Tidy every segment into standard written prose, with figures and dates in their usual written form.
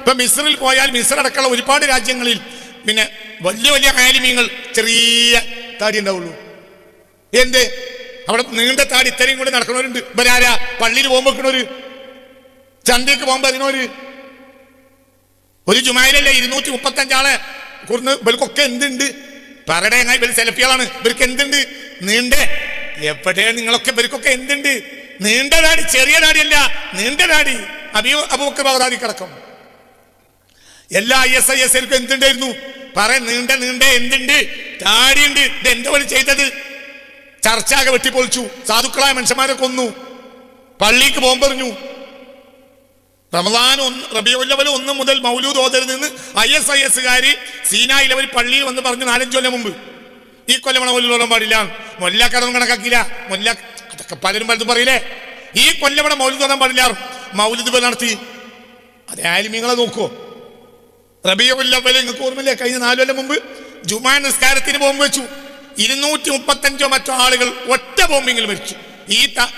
ഇപ്പൊ മിസ്രിൽ പോയാൽ മിസ്ർ അടക്കമുള്ള ഒരുപാട് രാജ്യങ്ങളിൽ പിന്നെ വലിയ വലിയ ആലിമീങ്ങൾ ചെറിയ താടി ഉണ്ടാവുള്ളൂ. എന്ത് അവിടെ നീണ്ട താടി ഇത്രയും കൂടി നടക്കുന്നവരുണ്ട്. ഇവരാരാ? പള്ളിയിൽ പോകുമ്പോൾ വെക്കണവര്, ചന്തയ്ക്ക് പോകുമ്പോ അതിനൊരു ജുമായിലല്ലേ 235 ആളെ കൂർന്ന് ഇവർക്കൊക്കെ എന്തുണ്ട് പറയടേ? ഇവർ സെൽഫികളാണ്, ഇവർക്ക് എന്തുണ്ട്? നീണ്ട എവിടെയാണ് നിങ്ങളൊക്കെ? ഇവർക്കൊക്കെ എന്തുണ്ട്? നീണ്ട താടി, ചെറിയ താടിയല്ല, നീണ്ട താടി. അബൂബക്കർ ബഗ്ദാദിക്കടക്കം എല്ലാ ISISകാർക്കും എന്തുണ്ടായിരുന്നു? നീണ്ട എന്തുണ്ട്? താടിയുണ്ട്. ഇത് എന്താ പോലെ ചെയ്തത്? ചർച്ചാകെ വെട്ടിപ്പൊളിച്ചു, സാധുക്കളായ മനുഷ്യന്മാരെ കൊന്നു, പള്ളിക്ക് ബോംബെറിഞ്ഞു. റമദാൻ റബീഉൽ അവ്വൽ 1 മുതൽ മൗലൂദ് ഓതരുതെന്ന് ISISകാര് സീനായിൽ അവർ പള്ളിയിൽ വന്ന് പറഞ്ഞു 4-5 കൊല്ലം മുമ്പ്. ഈ കൊല്ലം മൗലൂദ് ഓടാൻ പാടില്ല, മൊല്ലാക്കതൊന്നും കണക്കാക്കില്ല. അതൊക്കെ പലരും പലതും പറയില്ലേ. ഈ കൊല്ലം ഇവിടെ മൗലൂദ് ഓടാൻ പാടില്ല, മൗലൂദ് നടത്തി. അത് ആലിമീങ്ങളെ നോക്കുവോ? റബീഉൽ അവ്വൽ നിങ്ങൾക്ക് ഓർമ്മയില്ലേ? കഴിഞ്ഞ 4 കൊല്ലം മുമ്പ് ജുമാ നിസ്കാരത്തിന് ബോംബ് വെച്ചു. 235 മറ്റോ ആളുകൾ ഒറ്റ ബോംബിങ്ങിൽ മരിച്ചു.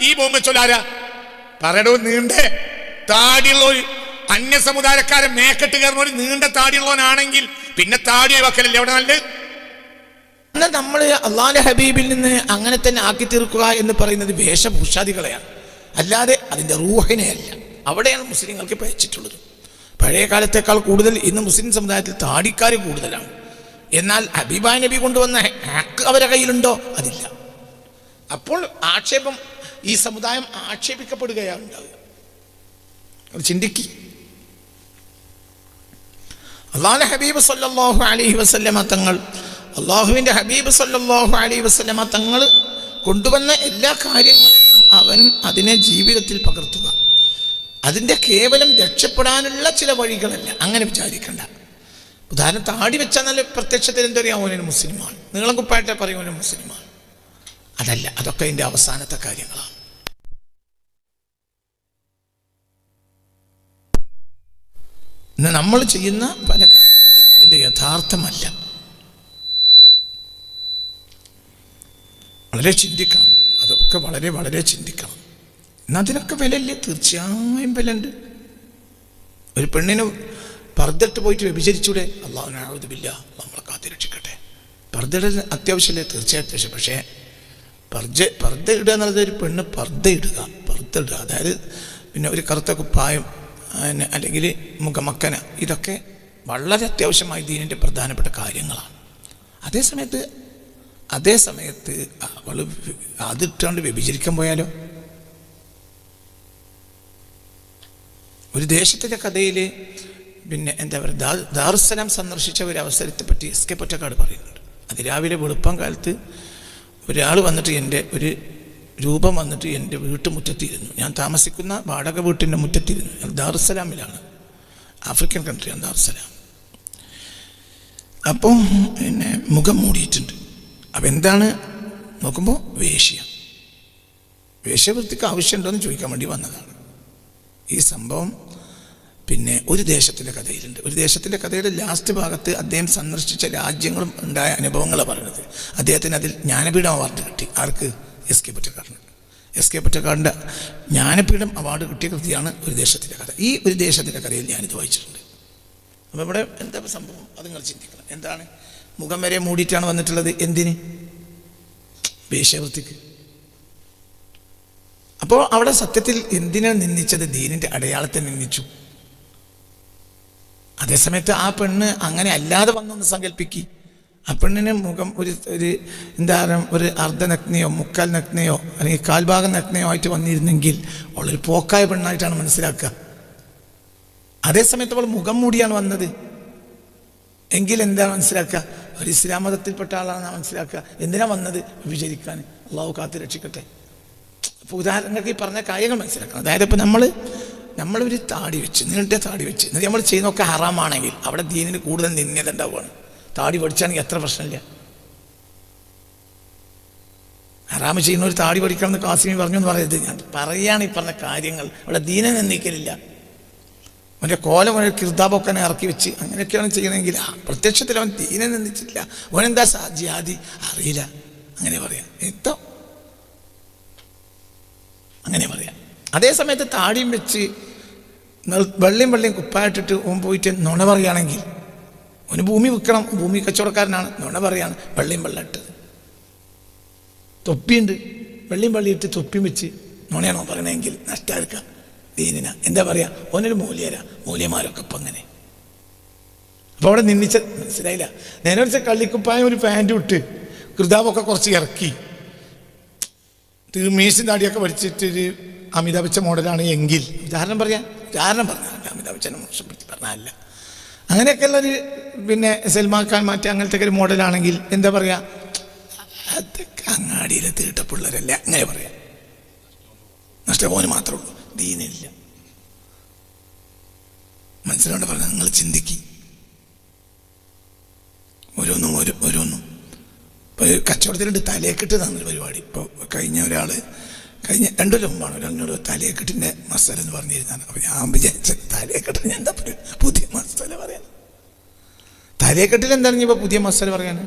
ഈ ബോംബ് വെച്ചോലാരാ? പറയടോ, നീണ്ട താടിയുള്ള ഒരു അന്യ സമുദായക്കാരൻ മേക്കെട്ട് കയറുന്ന ഒരു നീണ്ട താടിയുള്ളവനാണെങ്കിൽ പിന്നെ താടി വെക്കലല്ലേ അവിടെ നല്ലത്? എന്നാൽ നമ്മൾ അള്ളാഹുവിന്റെ ഹബീബിൽ നിന്ന് അങ്ങനെ തന്നെ ആക്കി തീർക്കുക എന്ന് പറയുന്നത് വേഷഭൂഷാദികളെയാണ്, അല്ലാതെ അതിൻ്റെ റൂഹിനെയല്ല. അവിടെയാണ് മുസ്ലിങ്ങൾക്ക് പയച്ചിട്ടുള്ളത്. പഴയ കാലത്തേക്കാൾ കൂടുതൽ ഇന്ന് മുസ്ലിം സമുദായത്തിൽ താടിക്കാർ കൂടുതലാണ്. എന്നാൽ ഹബീബായ നബി കൊണ്ടുവന്ന ഹക്ക് അവരുടെ കയ്യിലുണ്ടോ? അതില്ല. അപ്പോൾ ആക്ഷേപം, ഈ സമുദായം ആക്ഷേപിക്കപ്പെടുകയാണ് ഉണ്ടാവുക. അത് ചിന്തിക്ക്. അള്ളാഹുവിന്റെ ഹബീബ് സല്ലല്ലാഹു അലൈഹി വസല്ലമ തങ്ങൾ, അള്ളാഹുവിൻ്റെ ഹബീബ് സല്ലല്ലാഹു അലൈഹി വസല്ലമ തങ്ങൾ കൊണ്ടുവന്ന എല്ലാ കാര്യങ്ങളും അവൻ അതിനെ ജീവിതത്തിൽ പകർത്തുക. അതിൻ്റെ കേവലം രക്ഷപ്പെടാനുള്ള ചില വഴികളല്ല, അങ്ങനെ വിചാരിക്കണ്ട. ഉദാഹരണം, താടി വെച്ചാൽ നല്ല പ്രത്യക്ഷത്തിൽ എന്താ പറയുക? അവനൊരു മുസ്ലിമാണ്. നീളം കുപ്പായിട്ടെ പറയും അവനൊരു മുസ്ലിമാണ്. അതല്ല, അതൊക്കെ അതിൻ്റെ അവസാനത്തെ കാര്യങ്ങളാണ്. ഇന്ന് നമ്മൾ ചെയ്യുന്ന പല കാര്യങ്ങളും അതിൻ്റെ യഥാർത്ഥമല്ല. വളരെ ചിന്തിക്കണം, അതൊക്കെ വളരെ വളരെ ചിന്തിക്കണം. എന്നാൽ അതിനൊക്കെ വിലയില്ലേ? തീർച്ചയായും വിലയുണ്ട്. ഒരു പെണ്ണിന് പർദ്ദയിട്ട് പോയിട്ട് വ്യഭിചരിച്ചൂടെ? അല്ലാഹു അഊദു ബില്ലാഹ്, നമ്മളെ കാത്തിരക്ഷിക്കട്ടെ. പർദ്ദയുടെ അത്യാവശ്യമല്ലേ? തീർച്ചയായും അത്യാവശ്യം. പക്ഷേ പർദ്ദ ഇടുക എന്നുള്ളത്, ഒരു പെണ്ണ് പർദ്ദ ഇടുക, അതായത് പിന്നെ ഒരു കറുത്ത കുപ്പായം അല്ലെങ്കിൽ മുഖമക്കന, ഇതൊക്കെ വളരെ അത്യാവശ്യമായി ദീനിൻ്റെ പ്രധാനപ്പെട്ട കാര്യങ്ങളാണ്. അതേ സമയത്ത് അവൾ അതിട്ടാണ്ട് വ്യഭിചരിക്കാൻ പോയാലോ? ഒരു ദേശത്തിൻ്റെ കഥയിൽ പിന്നെ എന്താ പറയുക, ദാറുസ്സലാം സന്ദർശിച്ച ഒരു അവസരത്തെ പറ്റി SK പൊറ്റക്കാട് പറയുന്നുണ്ട്. അതിരാവിലെ വെളുപ്പം കാലത്ത് ഒരാൾ വന്നിട്ട്, എൻ്റെ ഒരു രൂപം വന്നിട്ട് എൻ്റെ വീട്ടുമുറ്റത്തിരുന്നു. ഞാൻ താമസിക്കുന്ന വാടക വീട്ടിൻ്റെ മുറ്റത്തിരുന്നു. ഞാൻ ദാറുസ്സലാമിലാണ്, ആഫ്രിക്കൻ കൺട്രിയാണ് ദാറുസ്സലാം. അപ്പോൾ പിന്നെ മുഖം മൂടിയിട്ടുണ്ട്. അപ്പം എന്താണ് നോക്കുമ്പോൾ വേശ്യവൃത്തിക്ക് ആവശ്യമുണ്ടോയെന്ന് ചോദിക്കാൻ വേണ്ടി വന്നതാണ്. ഈ സംഭവം പിന്നെ ഒരു ദേശത്തിൻ്റെ കഥയിലുണ്ട്. ഒരു ദേശത്തിൻ്റെ കഥയുടെ ലാസ്റ്റ് ഭാഗത്ത് അദ്ദേഹം സന്ദർശിച്ച രാജ്യങ്ങളും ഉണ്ടായ അനുഭവങ്ങളാണ് പറയുന്നത്. അദ്ദേഹത്തിന് അതിൽ ജ്ഞാനപീഠം അവാർഡ് കിട്ടി. ആർക്ക്? SK പൊറ്റക്കാടിന്. SK പൊറ്റക്കാടിൻ്റെ ജ്ഞാനപീഠം അവാർഡ് കിട്ടിയ കൃതിയാണ് ഒരു ദേശത്തിൻ്റെ കഥ. ഈ ഒരു ദേശത്തിൻ്റെ കഥയിൽ ഞാനിത് വായിച്ചിട്ടുണ്ട്. അപ്പോൾ ഇവിടെ എന്താ സംഭവം? അത് നിങ്ങൾ ചിന്തിക്കണം. എന്താണ്? മുഖം വരെ മൂടിയിട്ടാണ് വന്നിട്ടുള്ളത്. എന്തിന്? വേശ്യാവൃത്തിക്ക്. അപ്പോൾ അവിടെ സത്യത്തിൽ എന്തിനാണ് നിന്ദിച്ചത്? ദീനിൻ്റെ അടയാളത്തെ നിന്ദിച്ചു. അതേസമയത്ത് ആ പെണ്ണ് അങ്ങനെ അല്ലാതെ വന്നൊന്ന് സങ്കല്പിക്കി. ആ പെണ്ണിന് മുഖം ഒരു എന്താ പറയുക, ഒരു അർദ്ധനഗ്നയോ മുക്കാൽ നഗ്നയോ അല്ലെങ്കിൽ കാൽഭാഗം നഗ്നയോ ആയിട്ട് വന്നിരുന്നെങ്കിൽ അവളൊരു പോക്കായ പെണ്ണായിട്ടാണ് മനസ്സിലാക്കുക. അതേസമയത്ത് അവൾ മുഖം മൂടിയാണ് വന്നത് എങ്കിൽ എന്താ മനസ്സിലാക്കുക? ഒരു ഇസ്ലാം മതത്തിൽപ്പെട്ട ആളാണെന്നാണ് മനസ്സിലാക്കുക. എന്തിനാ വന്നത്? വിചരിക്കാൻ. അള്ളാഹു കാത്ത് രക്ഷിക്കട്ടെ. അപ്പോൾ ഉദാഹരണങ്ങൾക്ക് ഈ പറഞ്ഞ കാര്യങ്ങൾ മനസ്സിലാക്കണം. അതായത് ഇപ്പോൾ നമ്മളൊരു താടി വെച്ച്, നീണ്ട താടി വെച്ച്, എന്നിട്ട് നമ്മൾ ചെയ്യുന്നതൊക്കെ ഹറാമാണെങ്കിൽ അവിടെ ദീനിന് കൂടുതൽ നിന്യത ഉണ്ടാവുകയാണ്. താടി പഠിച്ചാണെങ്കിൽ എത്ര പ്രശ്നമില്ല. ഹറാമ് ചെയ്യുന്ന ഒരു താടി പഠിക്കണം എന്ന് കാസിമി പറഞ്ഞു എന്ന് പറയരുത്. ഞാൻ പറയുകയാണ് ഈ പറഞ്ഞ കാര്യങ്ങൾ. അവിടെ ദീനെ നിന്ദിക്കലില്ല. അവൻ്റെ കോലം ഒരു കിർദാബൊക്കെ ഇറക്കി വെച്ച് അങ്ങനെയൊക്കെയാണ് ചെയ്യണമെങ്കിൽ പ്രത്യക്ഷത്തിൽ അവൻ ദീനെ നിന്ദിച്ചിട്ടില്ല. അവനെന്താ ജിഹാദി അറിയില്ല, അങ്ങനെ പറയാം. എന്തോ അങ്ങനെ പറയാം. അതേസമയത്ത് താടിയും വെച്ച് വെള്ളിയും കുപ്പായിട്ടിട്ട് ഓൻ പോയിട്ട് നുണ പറയുകയാണെങ്കിൽ ഓന് ഭൂമി വിൽക്കണം, ഭൂമി കച്ചവടക്കാരനാണ്, നുണ പറയാണ് വെള്ളിയും ഇട്ടത്. തൊപ്പിയുണ്ട്, വെള്ളിയും ഇട്ട് തൊപ്പിയും വെച്ച് നുണയാണോ പറയണമെങ്കിൽ നഷ്ടമായിരിക്കാം ദീനിന. എന്താ പറയുക, ഓനൊരു മൂല്യമാരൊക്കെ ഇപ്പം അങ്ങനെ. അപ്പോൾ അവിടെ നിന്നിച്ച മനസ്സിലായില്ല. നേരെ വെച്ച കള്ളിക്കുപ്പായം ഒരു പാൻറ്റും ഇട്ട് കൃതാവൊക്കെ കുറച്ച് ഇറക്കി മീശും താടിയൊക്കെ പഠിച്ചിട്ടൊരു അമിതാഭ് ബച്ചൻ മോഡലാണ് എങ്കിൽ ഉദാഹരണം പറഞ്ഞാൽ അമിതാഭ് ബച്ചനെ മോശപ്പെടുത്തി പറഞ്ഞല്ല, അങ്ങനെയൊക്കെയുള്ളൊരു പിന്നെ സൽമാൻ ഖാൻ മാറ്റി അങ്ങനത്തെ ഒരു മോഡലാണെങ്കിൽ എന്താ പറയുക, അതൊക്കെ അങ്ങാടിയിലെ തീട്ടപ്പിള്ളേരല്ല അങ്ങനെ പറയാം. നഷ്ടപോന് മാത്രമേ ഉള്ളൂ, ദീനില്ല. മനസ്സിലോണ്ട് പറഞ്ഞാൽ നിങ്ങൾ ചിന്തിക്കും ഓരോന്നും. ഇപ്പോൾ കച്ചവടത്തിലുണ്ട് തലയെക്കെട്ട് തന്നൊരു പരിപാടി. ഇപ്പോൾ കഴിഞ്ഞ 2 കൊല്ലം മുമ്പാണ് ഒരാളിനോട് തലയെക്കെട്ടിൻ്റെ മസാല എന്ന് പറഞ്ഞിരുന്നാണ്. അപ്പോൾ ഞാൻ വിചാരിച്ച തലയെക്കെട്ട് ഞാൻ എന്താ പുതിയ മസാല പറയാൻ, തലയെക്കെട്ടിൽ എന്താണ് ഇപ്പോൾ പുതിയ മസാല പറയാൻ,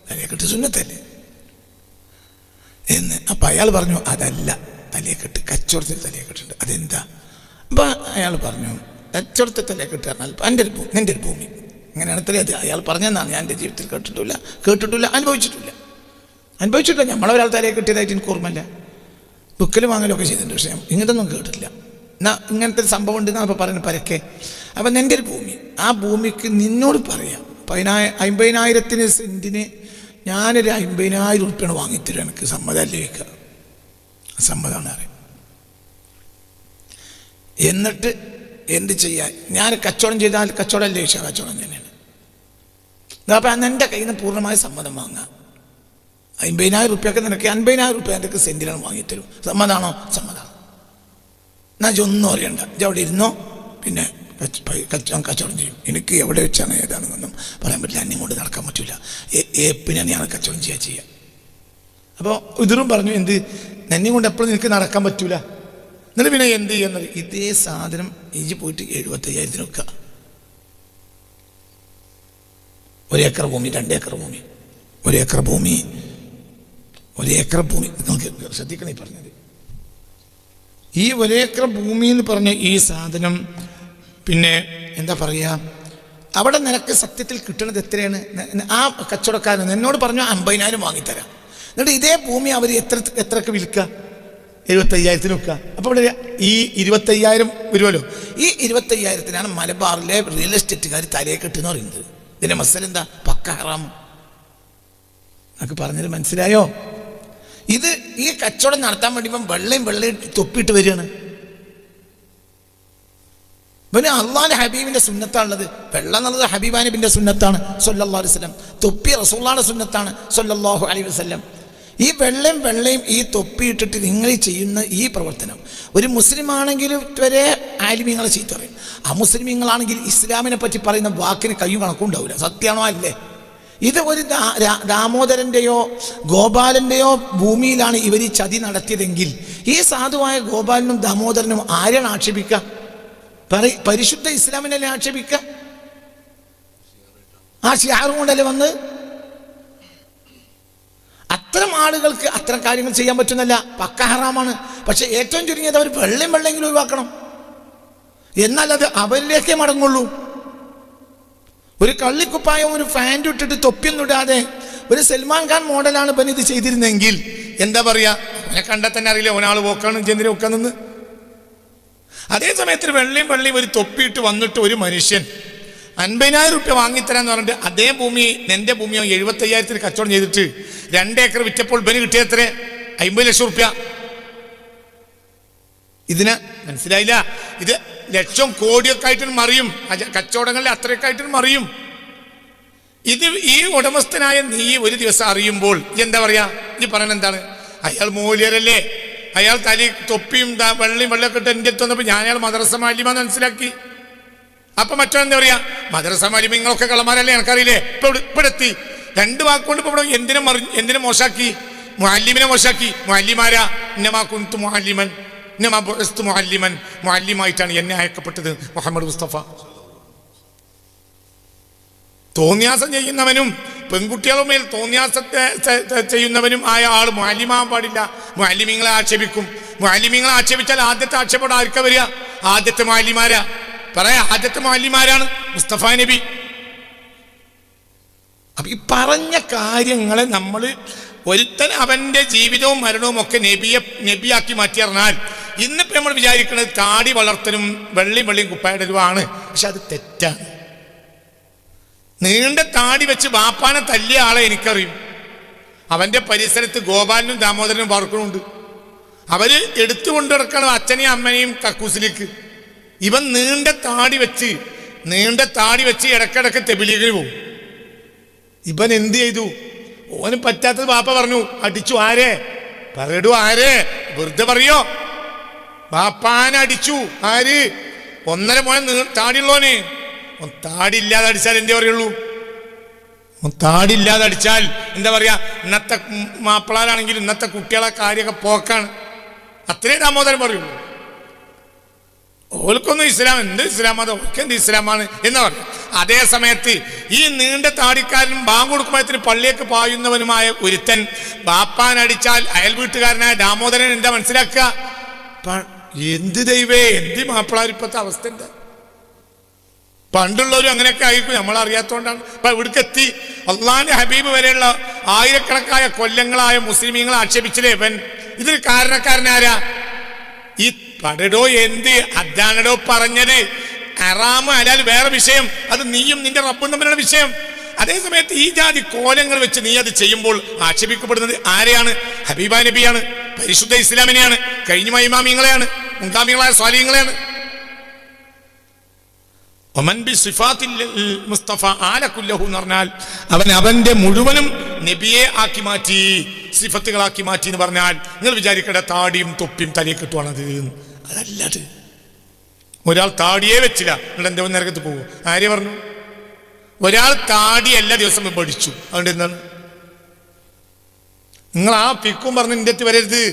തലയെക്കെട്ട് സുന്നത്തല്ലേ എന്ന്. അപ്പം അയാൾ പറഞ്ഞു അതല്ല തലയെക്കെട്ട്, കച്ചവടത്തിൽ തലയെക്കെട്ടുണ്ട്. അതെന്താ? അപ്പം അയാൾ പറഞ്ഞു കച്ചവടത്തിൽ തലയെക്കെട്ട് പറഞ്ഞാൽ എൻ്റെ ഒരു ഭൂമി അങ്ങനെയാണ് അത് അയാൾ പറഞ്ഞതെന്നാണ്. ഞാൻ എൻ്റെ ജീവിതത്തിൽ കേട്ടിട്ടില്ല അനുഭവിച്ചിട്ടില്ല. നമ്മളൊരാൾ തലയെ കിട്ടിയതായിട്ട് എനിക്ക് ഓർമ്മയില്ല. ബുക്കിലും വാങ്ങലൊക്കെ ചെയ്തിട്ടുണ്ട്, പക്ഷേ ഇങ്ങനത്തൊന്നും കേട്ടിട്ടില്ല. എന്നാൽ ഇങ്ങനത്തെ ഒരു സംഭവം ഉണ്ടെന്നാണ് ഇപ്പോൾ പറയുന്നത് പരക്കെ. അപ്പം എൻ്റെ ഒരു ഭൂമി, ആ ഭൂമിക്ക് നിന്നോട് പറയാം 50,000 സെൻറ്റിന് ഞാനൊരു 50,000 ഉറുപ്പിയാണ് വാങ്ങിത്തരും, എനിക്ക് സമ്മതമല്ലേ ചോദിക്കുക. സമ്മതമാണ് അറിയാം. എന്നിട്ട് എന്ത് ചെയ്യാൻ, ഞാൻ കച്ചവടം ചെയ്താൽ കച്ചവടമല്ലേ ചോദിച്ചാൽ കച്ചവടം തന്നെയാണ്. അപ്പം അന്ന് എൻ്റെ കയ്യിൽ നിന്ന് പൂർണ്ണമായ സമ്മതം വാങ്ങാം. 50,000 ഉറുപ്പ്യൊക്കെ നിനക്ക് 50,000 ഉറുപ്പ്യ എൻ്റെ സെൻറ്റിനാണ് വാങ്ങിത്തരും. സമ്മതമാണോ? സമ്മതമാണ്. എന്നാൽ ഒന്നും അറിയണ്ട, അവിടെ ഇരുന്നോ, പിന്നെ കച്ചവടം ചെയ്യും. എനിക്ക് എവിടെ വെച്ചാണ് ഏതാണെന്നൊന്നും പറയാൻ പറ്റില്ല, എന്നെ കൊണ്ട് നടക്കാൻ പറ്റില്ല. പിന്നെ ഞാൻ കച്ചവടം ചെയ്യുക. അപ്പോൾ ഇതിറും പറഞ്ഞു എന്ത്, എന്നെ കൊണ്ട് എപ്പോഴും നിനക്ക് നടക്കാൻ പറ്റൂല. എന്നിട്ട് പിന്നെ എന്ത് ചെയ്യുന്നത്, ഇതേ സാധനം ഇഞ്ചി പോയിട്ട് 75,000 വെക്കുക. 1 ഏക്കർ ഭൂമി, 2 ഏക്കർ ഭൂമി, 1 ഏക്കർ ഭൂമി, 1 ഏക്കർ ഭൂമി. നിങ്ങൾക്ക് ശ്രദ്ധിക്കണേ പറഞ്ഞത്. ഈ 1 ഏക്കർ ഭൂമി എന്ന് പറഞ്ഞ ഈ സാധനം പിന്നെ എന്താ പറയുക, അവിടെ നിനക്ക് സത്യത്തിൽ കിട്ടുന്നത് എത്രയാണ്? ആ കച്ചവടക്കാരൻ എന്നോട് പറഞ്ഞു 50,000 വാങ്ങിത്തരാം. എന്നിട്ട് ഇതേ ഭൂമി അവർ എത്രക്ക് വിൽക്കുക? 75,000 വെക്കുക. അപ്പോൾ ഇവിടെ ഈ 25,000 വരുമല്ലോ. ഈ 25,000-ത്തിനാണ് മലബാറിലെ റിയൽ എസ്റ്റേറ്റുകാർ തലയെ കെട്ടെന്ന് പറയുന്നത്. ഇതിൻ്റെ മസല എന്താ? പക്ക ഹറാം. നമുക്ക് പറഞ്ഞത് മനസ്സിലായോ? ഇത് ഈ കച്ചവടം നടത്താൻ വേണ്ടി ഇപ്പം വെള്ളയും തൊപ്പിയിട്ട് വരികയാണ്. പിന്നെ അള്ളാഹുവിൻ്റെ ഹബീബിൻ്റെ സുന്നത്താണുള്ളത്. വെള്ളം എന്നുള്ളത് ഹബീബാ നബിൻ്റെ സുന്നത്താണ് സല്ലല്ലാഹു അലൈഹി വസല്ലം. തൊപ്പി റസൂലുള്ളാഹിയുടെ സുന്നത്താണ് സല്ലല്ലാഹു അലൈഹി വസല്ലം. ഈ വെള്ളയും ഈ തൊപ്പിയിട്ടിട്ട് നിങ്ങൾ ചെയ്യുന്ന ഈ പ്രവർത്തനം, ഒരു മുസ്ലിമാണെങ്കിലും വരെ ആലിമീങ്ങളെ ചീത്ത പറയും. അമുസ്ലിമീങ്ങളാണെങ്കിൽ ഇസ്ലാമിനെ പറ്റി പറയുന്ന വാക്കിന് കയ്യും കണക്കും ഉണ്ടാവില്ല. സത്യമാണോ അല്ലേ? ഇത് ഒരു ദാമോദരൻ്റെയോ ഗോപാലൻ്റെയോ ഭൂമിയിലാണ് ഇവർ ഈ ചതി നടത്തിയതെങ്കിൽ ഈ സാധുവായ ഗോപാലനും ദാമോദരനും ആരെയാണ് ആക്ഷേപിക്കുക? പരിശുദ്ധ ഇസ്ലാമിനല്ലേ ആക്ഷേപിക്കുക? ആ ഷിയാറും കൊണ്ടല്ലേ വന്ന്. അത്തരം ആളുകൾക്ക് അത്തരം കാര്യങ്ങൾ ചെയ്യാൻ പറ്റുന്നല്ല, പക്ക ഹറാമാണ്. പക്ഷെ ഏറ്റവും ചുരുങ്ങിയത് അവർ വെള്ളമെങ്കിലും ഒഴിവാക്കണം, എന്നാൽ അത് അവരിലേക്കേ മടങ്ങുള്ളൂ. ഒരു കള്ളിക്കുപ്പായം ഒരു ഫാൻറ്റ് ഇട്ടിട്ട് തൊപ്പിയൊന്നും ഇടാതെ ഒരു സൽമാൻ ഖാൻ മോഡലാണ് ഇവൻ ഇത് ചെയ്തിരുന്നെങ്കിൽ എന്താ പറയുക? അവനെ കണ്ടാൽ തന്നെ അറിയില്ല ഒരാൾ പോക്കാണ് ചെന്തിനെ വെക്കാന്ന്. അതേ സമയത്ത് വെള്ളയും ഒരു തൊപ്പിയിട്ട് വന്നിട്ട് ഒരു മനുഷ്യൻ 50,000 ഉറുപ്പ്യ വാങ്ങിത്തരാന്ന് പറഞ്ഞിട്ട് അതേ ഭൂമി, എൻ്റെ ഭൂമിയോ 75,000-ന് കച്ചവടം ചെയ്തിട്ട് 2 ഏക്കർ വിറ്റപ്പോൾ ഇവന് കിട്ടിയത്രേ 50 ലക്ഷം ഉറുപ്പ്യ. ഇതിന് മനസ്സിലായില്ല. ഇത് ലക്ഷം കോടിയൊക്കെ ആയിട്ട് മറിയും, കച്ചവടങ്ങളിൽ അത്രയൊക്കെ ആയിട്ട് മറിയും. ഇത് ഈ ഉടമസ്ഥനായ നീ ഒരു ദിവസം അറിയുമ്പോൾ എന്താ പറയാ? നീ പറയുന്നത് എന്താണ്? അയാൾ മൂല്യരല്ലേ, അയാൾ തൊപ്പിയും വെള്ളമൊക്കെ ഇട്ട് എൻ്റെ അടുത്ത് വന്നപ്പോൾ ഞാൻ അയാൾ മദ്രസ മാലിമാന്ന് മനസ്സിലാക്കി. അപ്പൊ മറ്റൊരെന്താ പറയാ? മദ്രസ മാലിമ്യങ്ങളൊക്കെ കളമാരല്ലേ, എനിക്കറിയില്ലേ. ഇപ്പൊ എത്തി 2 വാക്കുകൊണ്ട് ഇപ്പൊ ഇവിടെ എന്തിനും മോശാക്കി? മുഅല്ലിമിനെ മോശാക്കി. മുഅല്ലിമാരാ? ഇന്നമാ കുന്തു മുഅല്ലിമൻ, ഇന്നമാ ബുഇസ്തു മുഅല്ലിമൻ. മുഅല്ലിമായിട്ടാണ് എന്നെ അയക്കപ്പെട്ടത് മുഹമ്മദ് മുസ്തഫ. തോന്നിയാസം ചെയ്യുന്നവനും പെൺകുട്ടികളുടെ മേൽ തോന്നിയാസത്തെ ചെയ്യുന്നവനും ആയ ആൾ മുഅല്ലിമാവാൻ പാടില്ല. മുഅല്ലിമീങ്ങളെ ആക്ഷേപിക്കും. മുഅല്ലിമീങ്ങളെ ആക്ഷേപിച്ചാൽ ആദ്യത്തെ ആക്ഷേപം ആർക്കാ വരിക? ആദ്യത്തെ മുഅല്ലിമാരാ. പറയാ ആദ്യത്തെ മുഅല്ലിമാരാണ് മുസ്തഫ നബി. അപ്പൊ ഈ പറഞ്ഞ കാര്യങ്ങളെ നമ്മൾ ഒരുത്തൻ അവന്റെ ജീവിതവും മരണവും ഒക്കെ നബിയാക്കി മാറ്റി പറഞ്ഞാൽ ഇന്നിപ്പോ നമ്മൾ വിചാരിക്കുന്നത് താടി വളർത്തലും വെള്ളിയും കുപ്പായിടലുമാണ്. പക്ഷെ അത് തെറ്റാണ്. നീണ്ട താടി വെച്ച് ബാപ്പാനെ തല്ലിയ ആളെ എനിക്കറിയും. അവന്റെ പരിസരത്ത് ഗോപാലനും ദാമോദരനും പാർക്കണുണ്ട്. അവര് എടുത്തുകൊണ്ട് കിടക്കണം അച്ഛനെയും അമ്മനെയും കക്കൂസിലേക്ക്. ഇവൻ നീണ്ട താടി വെച്ച് ഇടക്കിടക്ക് തെബിലീഗിന് പോകും. ഇവൻ എന്ത് ചെയ്തു? ഓന് പറ്റാത്തത് ബാപ്പ പറഞ്ഞു, അടിച്ചു. ആരെ പറയടൂ? ആരെ? വെറുതെ പറയോ? ബാപ്പാനെ അടിച്ചു. ആര്? 1.5 മോൻ താടിയുള്ളോന്. താടി ഇല്ലാതെ അടിച്ചാൽ എന്തേ പറയുള്ളൂ? താടി ഇല്ലാതെ അടിച്ചാൽ എന്താ പറയാ? ഇന്നത്തെ മാപ്പിളാരാണെങ്കിൽ ഇന്നത്തെ കുട്ടികളെ കാര്യമൊക്കെ പോക്കാണ്. അത്രേ ദാമോദരൻ പറയുള്ളൂ. ഓൽക്കൊന്നും ഇസ്ലാം എന്ത് ഇസ്ലാമാണ്, ഓൽക്ക് എന്ത് ഇസ്ലാമാണ് എന്ന് പറഞ്ഞു. അതേ സമയത്ത് ഈ നീണ്ട താടിക്കാരനും ബാങ്ക് കൊടുക്കുമ്പോഴത്തിന് പള്ളിയേക്ക് പായുന്നവനുമായ ഒരുത്തൻ ബാപ്പാനടിച്ചാൽ അയൽ വീട്ടുകാരനായ ദാമോദരൻ എന്താ മനസ്സിലാക്കുക? എന്ത് ദൈവേ, എന്ത് മാപ്പിളാരിപ്പത്തെ അവസ്ഥ എന്താ? പണ്ടുള്ളവരും അങ്ങനെയൊക്കെ ആയിരിക്കും, നമ്മൾ അറിയാത്തതുകൊണ്ടാണ്. ഇപ്പൊ ഇവിടേക്ക് എത്തി. അള്ളാന്റെ ഹബീബ് വരെയുള്ള ആയിരക്കണക്കായ കൊല്ലങ്ങളായ മുസ്ലിമീങ്ങളെ ആക്ഷേപിച്ചില്ലേ ഇവൻ? ഇതിന് കാരണക്കാരനാരാ? ഈ പടടോ എന്ത് അതാണടോ പറഞ്ഞത്? ഹറാമ് ഹലാൽ വേറെ വിഷയം, അത് നീയും നിന്റെ റബ്ബും തമ്മിലുള്ള വിഷയം. അതേ സമയത്ത് ഈ ജാതി കോലങ്ങൾ വെച്ച് നീ അത് ചെയ്യുമ്പോൾ ആക്ഷേപിക്കപ്പെടുന്നത് ആരെയാണ്? ഹബീബ നബിയാണ്, പരിശുദ്ധ ഇസ്ലാമിനെയാണ്, കഴിഞ്ഞ ഇമാമിങ്ങളെയാണ്, മുൻഗാമികളായ സ്വാലിഹീങ്ങളെയാണ്. മുസ്തഫ ആലക്കുല്ലഹു എന്ന് പറഞ്ഞാൽ അവന്റെ മുഴുവനും നബിയെ ആക്കി മാറ്റി, സിഫത്തുകളാക്കി മാറ്റി എന്ന് പറഞ്ഞാൽ നിങ്ങൾ വിചാരിക്കേണ്ട താടിയും തൊപ്പിയും തലയെ കിട്ടുവാണത്. അതല്ലത്. ഒരാൾ താടിയേ വെച്ചില്ല, നിങ്ങൾ എന്താ നരകത്ത് പോകും? ആര്യ പറഞ്ഞു? ഒരാൾ താടി എല്ലാ ദിവസവും പഠിച്ചു. അതുകൊണ്ട് എന്താണ് നിങ്ങൾ ആ പിക്കും പറഞ്ഞ് നിന്റെ അടുത്ത് വരരുത്.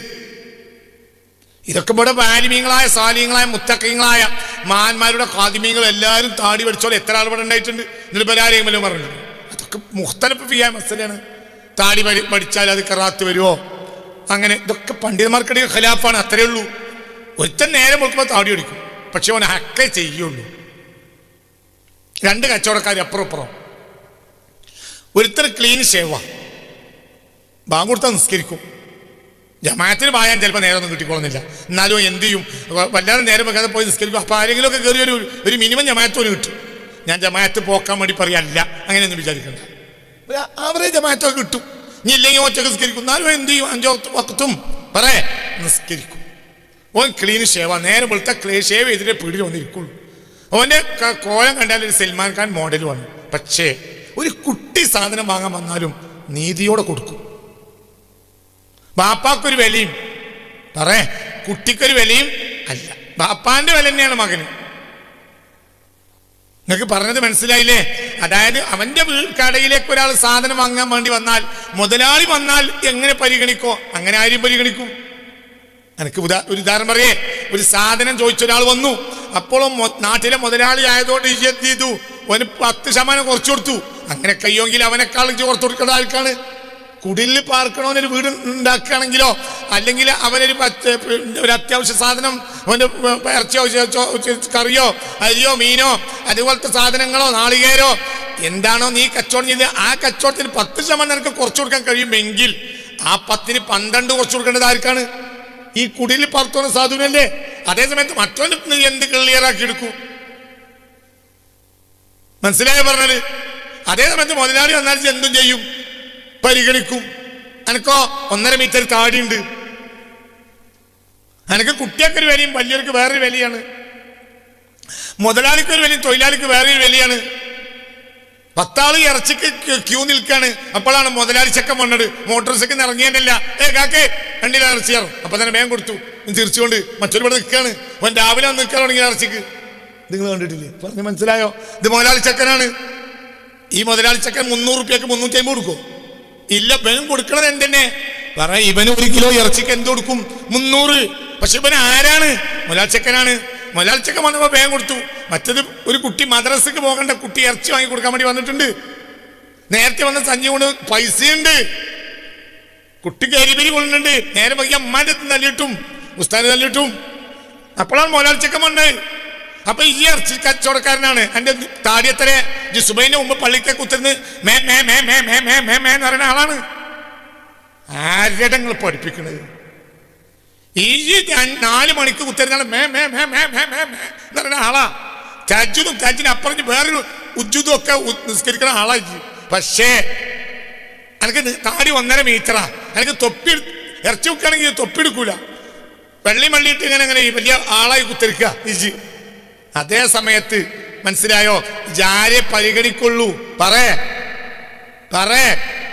ഇതൊക്കെ ഇവിടെ വാലിമീങ്ങളായ സാലിഹീങ്ങളായ മുത്തഖീങ്ങളായ മഹാന്മാരുടെ ഖാദിമീങ്ങൾ എല്ലാവരും താടി പഠിച്ചോളെ എത്ര ആൾ ഇവിടെ ഉണ്ടായിട്ടുണ്ട്. എന്നിട്ട് പരാരെയും വല്ലതും പറഞ്ഞിട്ടുണ്ട്? അതൊക്കെ മുഖ്തലഫ് ഫിയാ മസലയാണ്. താടി പഠിച്ചാൽ അത് കറാത്ത് വരുമോ? അങ്ങനെ ഇതൊക്കെ പണ്ഡിതന്മാർക്കിടയിൽ ഖിലാഫാണ്. അത്രയേ ഉള്ളൂ. ഒരുത്തൻ നേരം കൊടുക്കുമ്പോൾ താടി പഠിക്കും, പക്ഷെ അവൻ ഹക്കേ ചെയ്യുള്ളൂ. 2 കച്ചവടക്കാർ അപ്പുറം. ഒരുത്തൻ ക്ലീൻ ഷേവ, ബാങ്ക് കൊടുത്താൽ നിസ്കരിക്കും. ജമാഅത്തിന് പായാൻ ചിലപ്പോൾ നേരമൊന്നും കിട്ടിക്കൊള്ളുന്നില്ല. എന്നാലും എന്ത് ചെയ്യും? വല്ലാതെ നേരം വെക്കാതെ പോയി നിസ്കരിക്കും. അപ്പോൾ ആരെങ്കിലുമൊക്കെ കയറി ഒരു മിനിമം ജമാഅത്തോന് കിട്ടും. ഞാൻ ജമാഅത്ത് പോക്കാൻ വേണ്ടി പറയല്ല, അങ്ങനെയൊന്നും വിചാരിക്കണ്ട. അവരെ ജമാഅത്തൊക്കെ കിട്ടും. ഇനി ഇല്ലെങ്കിൽ ഒറ്റക്ക് നിസ്കരിക്കും. എന്നാലും എന്ത് ചെയ്യും? 5 വക്തും നിസ്കരിക്കും. ഓൻ ക്ലീൻ ഷേവ, നേരെ വെളുത്ത ഷേവ് ചെയ്തിട്ട് പീടിയിൽ വന്നിരിക്കുള്ളൂ. ഓൻ്റെ കോലം കണ്ടാൽ ഒരു സൽമാൻ ഖാൻ മോഡലുമാണ്. പക്ഷേ ഒരു കുട്ടി സാധനം വാങ്ങാൻ വന്നാലും നീതിയോടെ കൊടുക്കും. ബാപ്പാക്കൊരു വിലയും കുട്ടിക്കൊരു വിലയും അല്ല. ബാപ്പാന്റെ വില തന്നെയാണ് മകന്. നിങ്ങൾക്ക് പറഞ്ഞത് മനസ്സിലായില്ലേ? അതായത് അവന്റെ കടയിലേക്ക് ഒരാൾ സാധനം വാങ്ങാൻ വേണ്ടി വന്നാൽ, മുതലാളി വന്നാൽ എങ്ങനെ പരിഗണിക്കോ അങ്ങനെ ആരും പരിഗണിക്കും. എനിക്ക് ഒരു ഉദാഹരണം പറയേ. ഒരു സാധനം ചോദിച്ചൊരാൾ വന്നു. അപ്പോഴും നാട്ടിലെ മുതലാളി ആയതുകൊണ്ട് എന്ത് ചെയ്തു? അവന് 10% കുറച്ചു കൊടുത്തു. അങ്ങനെ കഴിയുമെങ്കിൽ അവനേക്കാൾ കുറച്ചു കൊടുക്കേണ്ട ആൾക്കാണ്. കുടിലിൽ പാർക്കണോന്നൊരു വീട് ഉണ്ടാക്കുകയാണെങ്കിലോ, അല്ലെങ്കിൽ ഒരു അത്യാവശ്യ സാധനം, അവൻ്റെ ഇറച്ചിയോ കറിയോ അരിയോ മീനോ അതുപോലത്തെ സാധനങ്ങളോ നാളികേരോ എന്താണോ നീ കച്ചവടം ചെയ്ത്, ആ കച്ചവടത്തിന് 10% നിനക്ക് കുറച്ചു കൊടുക്കാൻ കഴിയുമെങ്കിൽ ആ 10ന് 12 കുറച്ചു കൊടുക്കേണ്ടത് ആർക്കാണ്? ഈ കുടിലിൽ പാർത്തോണ സാധുവിനല്ലേ. അതേസമയത്ത് മറ്റൊന്ന് എന്ത് ക്ലിയറാക്കി എടുക്കൂ? മനസ്സിലായോ പറഞ്ഞത്? അതേസമയത്ത് മുതലാളി വന്നാൽ എന്തും ചെയ്യും, പരിഗണിക്കും. എനിക്കോ 1.5 മീറ്റർ താടിയുണ്ട്, എനിക്ക് കുട്ടിയൊക്കൊരു വിലയും വലിയവർക്ക് വേറൊരു വിലയാണ്, മുതലാളിക്കൊരു വിലയും തൊഴിലാളിക്ക് വേറൊരു വിലയാണ്. 10 ആള് ഇറച്ചിക്ക് ക്യൂ നിൽക്കാണ്. അപ്പോഴാണ് മുതലാളി ചെക്കൻ വന്നത്. മോട്ടോർ സൈക്കിൾ ഇറങ്ങിയതല്ല, കാക്കേ 2 കിലോ ഇറച്ചി ഇറങ്ങും. അപ്പൊ തന്നെ വേഗം കൊടുത്തു. തിരിച്ചുകൊണ്ട് മറ്റൊരു ഇവിടെ നിൽക്കുകയാണ്. അവൻ രാവിലെ വന്ന് നിൽക്കാൻ തുടങ്ങിയ ഇറച്ചിക്ക്. നിങ്ങൾ കണ്ടിട്ടില്ലേ? പറഞ്ഞ് മനസ്സിലായോ? ഇത് മുതലാളി ചെക്കനാണ്. ഈ മുതലാളി ചെക്കൻ 300 റുപ്യക്ക് 350 കൊടുക്കും? ഇല്ല, ഇവനും കൊടുക്കണത് എന്തെന്നെ ഇവന് 1 കിലോ ഇറച്ചിക്ക് എന്ത് കൊടുക്കും? 300. പക്ഷെ ഇവൻ ആരാണ്? മുതലാളി ചെക്കനാണ്. മുതലാളി ചെക്കൻ വന്നപ്പോൾ വേഗം കൊടുത്തു. മറ്റത് ഒരു കുട്ടി മദ്രസക്ക് പോകേണ്ട കുട്ടി ഇറച്ചി വാങ്ങി കൊടുക്കാൻ വേണ്ടി വന്നിട്ടുണ്ട്. നേരത്തെ വന്ന സഞ്ചി കൊണ്ട് പൈസയുണ്ട്, കുട്ടിക്ക് അരിപരി കൊള്ളുന്നുണ്ട്. നേരെ വയ്യ അമ്മാൻ്റെ തല്ലിയിട്ടും ഉസ്താദ് തല്ലിട്ടും. അപ്പോഴാണ് മോലാളിച്ചക്കം വന്നത്. അപ്പൊ ഈ ഇറച്ചി കച്ചവടക്കാരനാണ് എന്റെ താടിയത്തര സുബൈന്റെ മുമ്പ് പള്ളിക്കെ കുത്തിരുന്ന് may may may may may may may may എന്ന് പറയുന്ന ആളാണ്. ആരുടെ നിങ്ങൾ പഠിപ്പിക്കുന്നത്? ഈ 4 മണിക്ക് കുത്തിരുന്നാണ് may may may may may may may എന്ന് പറയുന്ന ആളാ. തജ്ജുദും തജ്ജിന് അപ്പുറം വേറൊരു ഉജ്ജുദും ഒക്കെ നിസ്കരിക്കുന്ന ആളായി. പക്ഷേ എനിക്ക് താടി 1.5 മീറ്ററാ. എനിക്ക് തൊപ്പി ഇറച്ചി വെക്കുകയാണെങ്കിൽ തൊപ്പി എടുക്കൂല. വെള്ളി മള്ളിയിട്ട് ഇങ്ങനെ വലിയ ആളായി കുത്തിരിക്കുക ഇജ്. അതേ സമയത്ത് മനസ്സിലായോ, ജാരെ പരിഗണിക്കുള്ളൂ.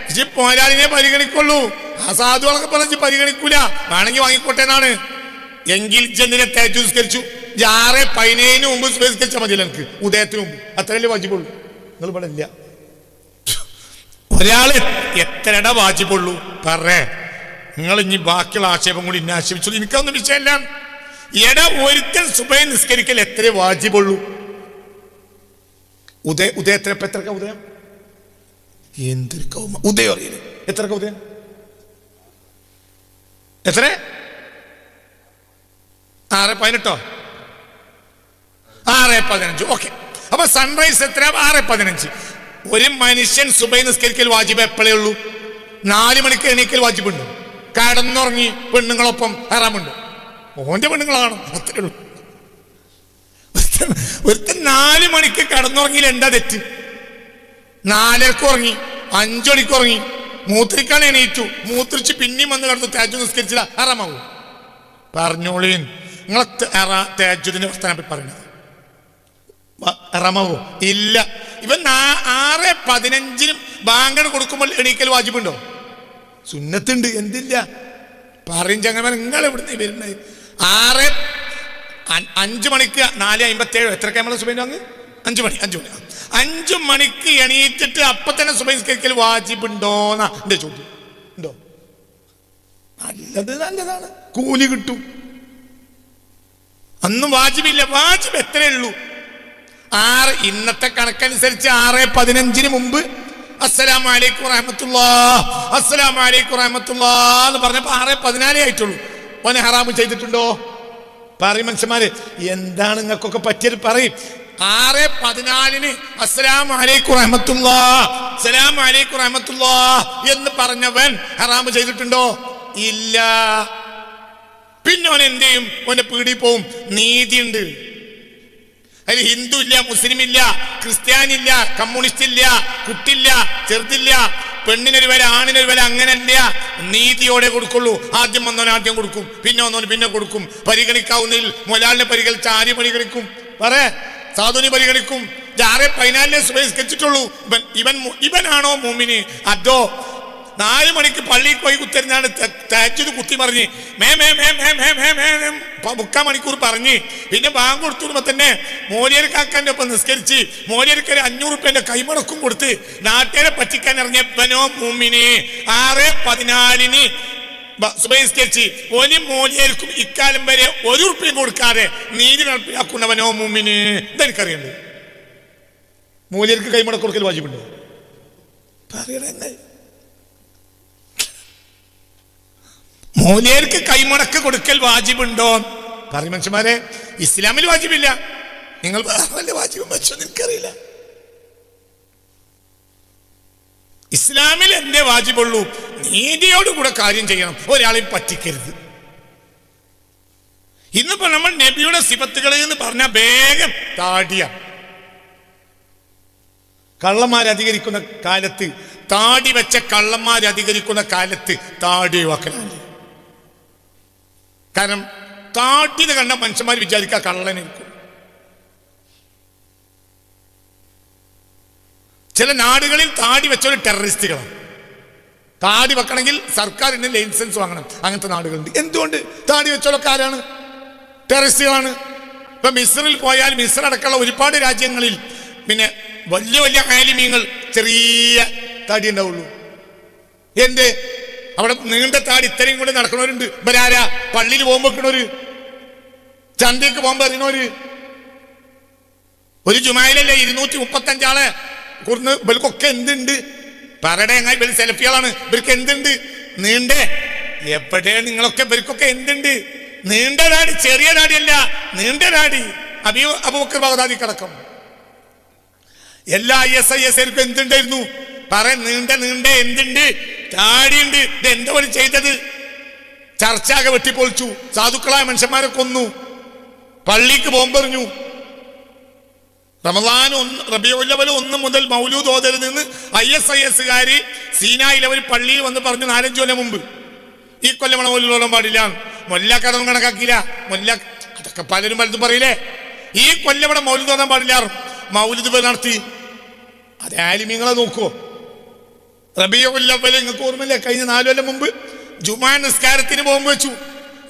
ഇജ് പോരാളിനെ പരിഗണിക്കുള്ളൂ. ആ സാധുവളൊക്കെ പറഞ്ഞ് പരിഗണിക്കൂല. വേണമെങ്കിൽ വാങ്ങിക്കോട്ടെ എന്നാണ്. എങ്കിൽ ജന്നിനെ തേച്ചു നിസ്കരിച്ചു. 6:15 മുമ്പ് നിസ്കരിച്ചാൽ മതിയല്ലോ എനിക്ക്, ഉദയത്തിന് മുമ്പ്. അത്രയല്ലേ വാജിബുള്ളൂ. നിങ്ങൾ ഇവിടെ ഇല്ല. ഒരാള് എത്രയുടെ വാജിബുള്ളൂ നിങ്ങൾ ഇനി ബാക്കിയുള്ള ആക്ഷേപം കൂടി ഇന്നെ ആക്ഷേപിച്ചു. എനിക്കൊന്നും വിഷയമല്ല. ഒരുത്തൻ സുബൈ നിസ്കരിക്കൽ എത്ര വാജിബുള്ളൂ? ഉദയത്തിന് എത്ര ഉദയം? എന്തൊരു കൗമ ഉദയം അറിയില്ലേ? എത്ര ഉദയം? എത്ര? 6:18 6:15. ഓക്കെ. അപ്പൊ സൺറൈസ് എത്ര? 6:15. ഒരു മനുഷ്യൻ സുബൈ നിസ്കരിക്കൽ വാജിബ് എപ്പോഴേ ഉള്ളൂ? 4 മണിക്ക് എണീക്കൽ വാജിബുണ്ട്. കടന്നുറങ്ങി പെണ്ണുങ്ങളൊപ്പം ഹറാമുണ്ട്. ഓന്റെ പെണ്ണുങ്ങളാണ്. അത്രേ ഉള്ളൂ. ഒരുത്തൻ 4 മണിക്ക് കടന്നുറങ്ങിയിൽ എന്താ തെറ്റ്? 4:30 ഉറങ്ങി, 5 മണിക്ക് ഉറങ്ങി, മൂത്രിക്കാൻ എണീറ്റു, മൂത്രിച്ച് പിന്നെയും വന്ന് കിടന്നു തേജു നിസ്കരിച്ചില്ല, ഹറാമാവൂ? പറഞ്ഞോളീൻ. നിങ്ങളെ തേജുദിന്റെ വർത്തമാനം പറയണത് ഹറാമാവോ? ഇല്ല. ഇവൻ 6:15 ബാങ്ക് കൊടുക്കുമ്പോൾ എണീക്കൽ വാജിബുണ്ടോ? സുന്നത്തുണ്ട്. എന്തില്ല? പറയും ചങ്ങന്മാർ. നിങ്ങൾ എവിടുന്ന് വരുന്നത്? 5 മണിക്ക് 4:57 എത്രയൊക്കെ നമ്മളെ സുബൈ വാങ്ങ്? 5 മണി 5 മണിക്ക് എണീറ്റിട്ട് അപ്പൊ തന്നെ സുബൈ നിസ്കരിക്കൽ വാജിബുണ്ടോന്നാ എന്റെ ചോദ്യം. ഉണ്ടോ? നല്ലതാണ്, കൂലി കിട്ടും. അന്നും വാജിബില്ല. വാജിബ് എത്രയേ ഉള്ളൂ? ഇന്നത്തെ കണക്കനുസരിച്ച് 6:15 മുമ്പ് അസ്സലാമു അലൈക്കും റഹ്മത്തുള്ളാഹ്, അസ്സലാമു അലൈക്കും റഹ്മത്തുള്ളാഹ് എന്ന് പറഞ്ഞപ്പോ 6:14 ആയിട്ടുള്ളൂ. ഓനെ ഹറാമ് ചെയ്തിട്ടുണ്ടോ? പറയും മനുഷ്യന്മാര്. എന്താണ് നിങ്ങൾക്കൊക്കെ പറ്റിയത്? പറയും. 6:14 അസ്സലാമു അലൈക്കും റഹ്മത്തുള്ളാഹ്, അസ്സലാമു അലൈക്കും റഹ്മത്തുള്ളാഹ് എന്ന് പറഞ്ഞവൻ ഹറാമ് ചെയ്തിട്ടുണ്ടോ? ഇല്ല. പിന്നെ ഓൻ എന്ത് ചെയ്യും? ഓന്റെ പീടി പോവും. നീതിയുണ്ട്. അതിൽ ഹിന്ദു ഇല്ല, മുസ്ലിം ഇല്ല, ക്രിസ്ത്യാനില്ല, കമ്മ്യൂണിസ്റ്റ് ഇല്ല, കുട്ടില്ല, ചെറുതില്ല, പെണ്ണിനൊരു വില, ആണിനൊരു വില, അങ്ങനല്ല. നീതിയോടെ കൊടുക്കുള്ളൂ. ആദ്യം വന്നവൻ ആദ്യം കൊടുക്കും, പിന്നെ വന്നവന് പിന്നെ കൊടുക്കും. പരിഗണിക്കാവുന്നതിൽ മുതലാളിനെ പരിഗണിച്ച ആര് പരിഗണിക്കും? സാധുവിനെ പരിഗണിക്കും. 6:14 സുബഹിസ്കരിച്ചിട്ടുള്ളൂ. ഇവനാണോ മുഅ്മിന്? അതോ 4 മണിക്ക് പള്ളിയിൽ പോയി കുത്തിരുന്നാണ് തഹജ്ജുദ് കുത്തി മറിഞ്ഞ് may may may may may may may 3/4 മണിക്കൂർ പറഞ്ഞ് പിന്നെ ബാങ്ക് കൊടുത്തുമ്പോ തന്നെ മോലിയർ കാക്കാന്റെ ഒപ്പം നിസ്കരിച്ച് മോലിയർക്ക് ഒരു 500 റുപ്യന്റെ കൈമടക്കും കൊടുത്ത് നാട്ടുകാരെ പറ്റിക്കാൻ ഇറങ്ങിയവനോ മുഅ്മിന്? 6:14 സുബഹിസ്കരിച്ച് ഒരു മോലിയർക്കും ഇക്കാലം വരെ 1 റുപ്യ കൊടുക്കാതെ നീതി നടപ്പിലാക്കുന്നവനോ മുഅ്മിന്? ഇതെനിക്കറിയണ്ടേ. മോലിയർക്ക് കൈമടക്ക് കൊടുക്കൽ വാജിബുണ്ടോ? പറയണേ. മോലിയർക്ക് കൈമടക്ക് കൊടുക്കൽ വാജിബുണ്ടോ? പറയും മനുഷ്യന്മാരെ. ഇസ്ലാമിൽ വാജിബില്ല. നിങ്ങൾ വല്ല വാജിബും വെച്ചോ എനിക്കറിയില്ല. ഇസ്ലാമിൽ എന്തേ വാജിബുള്ളൂ? നീതിയോടുകൂടെ കാര്യം ചെയ്യണം, ഒരാളെയും പറ്റിക്കരുത്. ഇന്നിപ്പോ നമ്മൾ നബിയുടെ സിഫത്തുകൾ എന്ന് പറഞ്ഞ വേഗം താടിയ കള്ളന്മാരധികരിക്കുന്ന കാലത്ത്, താടി വെച്ച കള്ളന്മാരധികരിക്കുന്ന കാലത്ത് താടി ഒഴിവാക്കലാണ്. കാരണം താടിന്ന് കണ്ട മനുഷ്യന്മാർ വിചാരിക്കുക കള്ളനായിരിക്കും. ചില നാടുകളിൽ താടി വെച്ചവർ ടെററിസ്റ്റുകളാണ്. താടി വെക്കണമെങ്കിൽ സർക്കാരിന് ലൈസൻസ് വാങ്ങണം. അങ്ങനത്തെ നാടുകളുണ്ട്. എന്തുകൊണ്ട്? താടി വെച്ചവരൊക്കെ ആരാണ്? ടെററിസ്റ്റുകളാണ്. ഇപ്പൊ മിസ്റിൽ പോയാൽ, മിസ്ർ അടക്കമുള്ള ഒരുപാട് രാജ്യങ്ങളിൽ പിന്നെ വലിയ വലിയ ആലിമീങ്ങൾ ചെറിയ താടി ഉണ്ടാവുള്ളൂ. എന്ത്? അവിടെ നീണ്ട താടി ഇത്രയും കൂടെ നടക്കണവരുണ്ട്. ഇവരാരാ? പള്ളിയിൽ പോകുമ്പോ വെക്കണവര്, ചന്തയ്ക്ക് പോകുമ്പോ അറിയണവര്. ഒരു ജുമായിലല്ലേ 235 ആളെ കുറഞ്ഞ് ഇവർക്കൊക്കെ എന്തുണ്ട്? പറയുടെ എങ്ങനെ ഇവർ സെൽഫികളാണ്. ഇവർക്ക് എന്തുണ്ട്? നീണ്ടേ എവിടെ? നിങ്ങളൊക്കെ ഇവർക്കൊക്കെ എന്തുണ്ട്? നീണ്ട നാടി, ചെറിയ നാടിയല്ല, നീണ്ട നാടി. അബൂബക്കർ ബഗ്ദാദി കടക്കം എല്ലാ ISIS എന്തുണ്ടായിരുന്നു? നീണ്ട എന്തുണ്ട്? താടിയുണ്ട്. ഇത് എന്താ പോലെ ചെയ്തത്? ചർച്ചാകെ വെട്ടിപ്പൊളിച്ചു, സാധുക്കളായ മനുഷ്യന്മാരെ കൊന്നു, പള്ളിക്ക് ബോംബെറിഞ്ഞു. റബീഉൽ അവ്വൽ 1 മുതൽ മൗലൂദ് ഓതരുതെന്ന് ISIS സീനായിലെ ഒരു പള്ളിയിൽ വന്ന് പറഞ്ഞു 4-5 കൊല്ലം മുമ്പ്. ഈ കൊല്ലം മൗലൂദ് ഓടാൻ പാടില്ല, മൊല്ലാക്കതൊന്നും കണക്കാക്കില്ല. അതൊക്കെ പലരും പലതും പറയില്ലേ. ഈ കൊല്ലം ഇവിടെ മൗലൂദ് ഓടാൻ പാടില്ല, മൗലൂദ് നടത്തി. അത് ആലിമീങ്ങളെ നോക്കുവോ? റബീഉൽ അവ്വൽ നിങ്ങൾക്ക് ഓർമ്മയില്ലേ? കഴിഞ്ഞ 4 കൊല്ലം മുമ്പ് ജുമാ നിസ്കാരത്തിന് ബോംബ് വെച്ചു.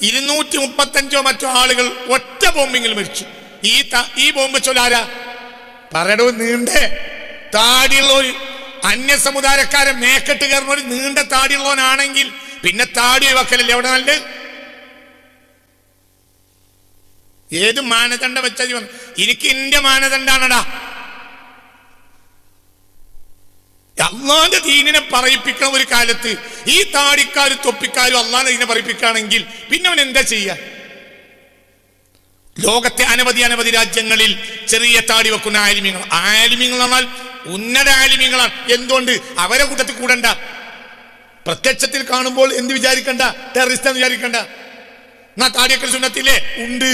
235 മറ്റോ ആളുകൾ ഒറ്റ ബോംബിങ്ങിൽ മരിച്ചു. ഈ ബോംബ് വെച്ചോലാരാ പറയടോ? നീണ്ടേ താടിയുള്ളവർ, അന്യ സമുദായക്കാരെ മേക്കെട്ട് കയറുന്ന ഒരു നീണ്ട താടിയുള്ളവനാണെങ്കിൽ പിന്നെ താടി ഒഴിവാക്കലല്ലേ അവിടെ നല്ലത്? ഏത് മാനദണ്ഡം വെച്ചാൽ എനിക്ക് എന്റെ മാനദണ്ഡാണടാ. അള്ളാന്റെ ദീനിനെ പറയിപ്പിക്കുന്ന ഒരു കാലത്ത് ഈ താടിക്കാരും തൊപ്പിക്കാരും അള്ളാന്റെ ദീനെ പറയിപ്പിക്കുകയാണെങ്കിൽ പിന്നെ അവൻ എന്താ ചെയ്യാ? ലോകത്തെ അനവധി രാജ്യങ്ങളിൽ ചെറിയ താടി വെക്കുന്ന ആലിമീങ്ങൾ എന്നാൽ ഉന്നത ആലിമീങ്ങളാണ്. എന്തുകൊണ്ട്? അവരെ കൂട്ടത്തിൽ കൂടണ്ട. പ്രത്യക്ഷത്തിൽ കാണുമ്പോൾ എന്ത് വിചാരിക്കണ്ട? ടെററിസ്റ്റ് എന്ന് വിചാരിക്കണ്ട. എന്നാ താടിയൊക്കെ സുന്നത്തില്ലേ? ഉണ്ട്.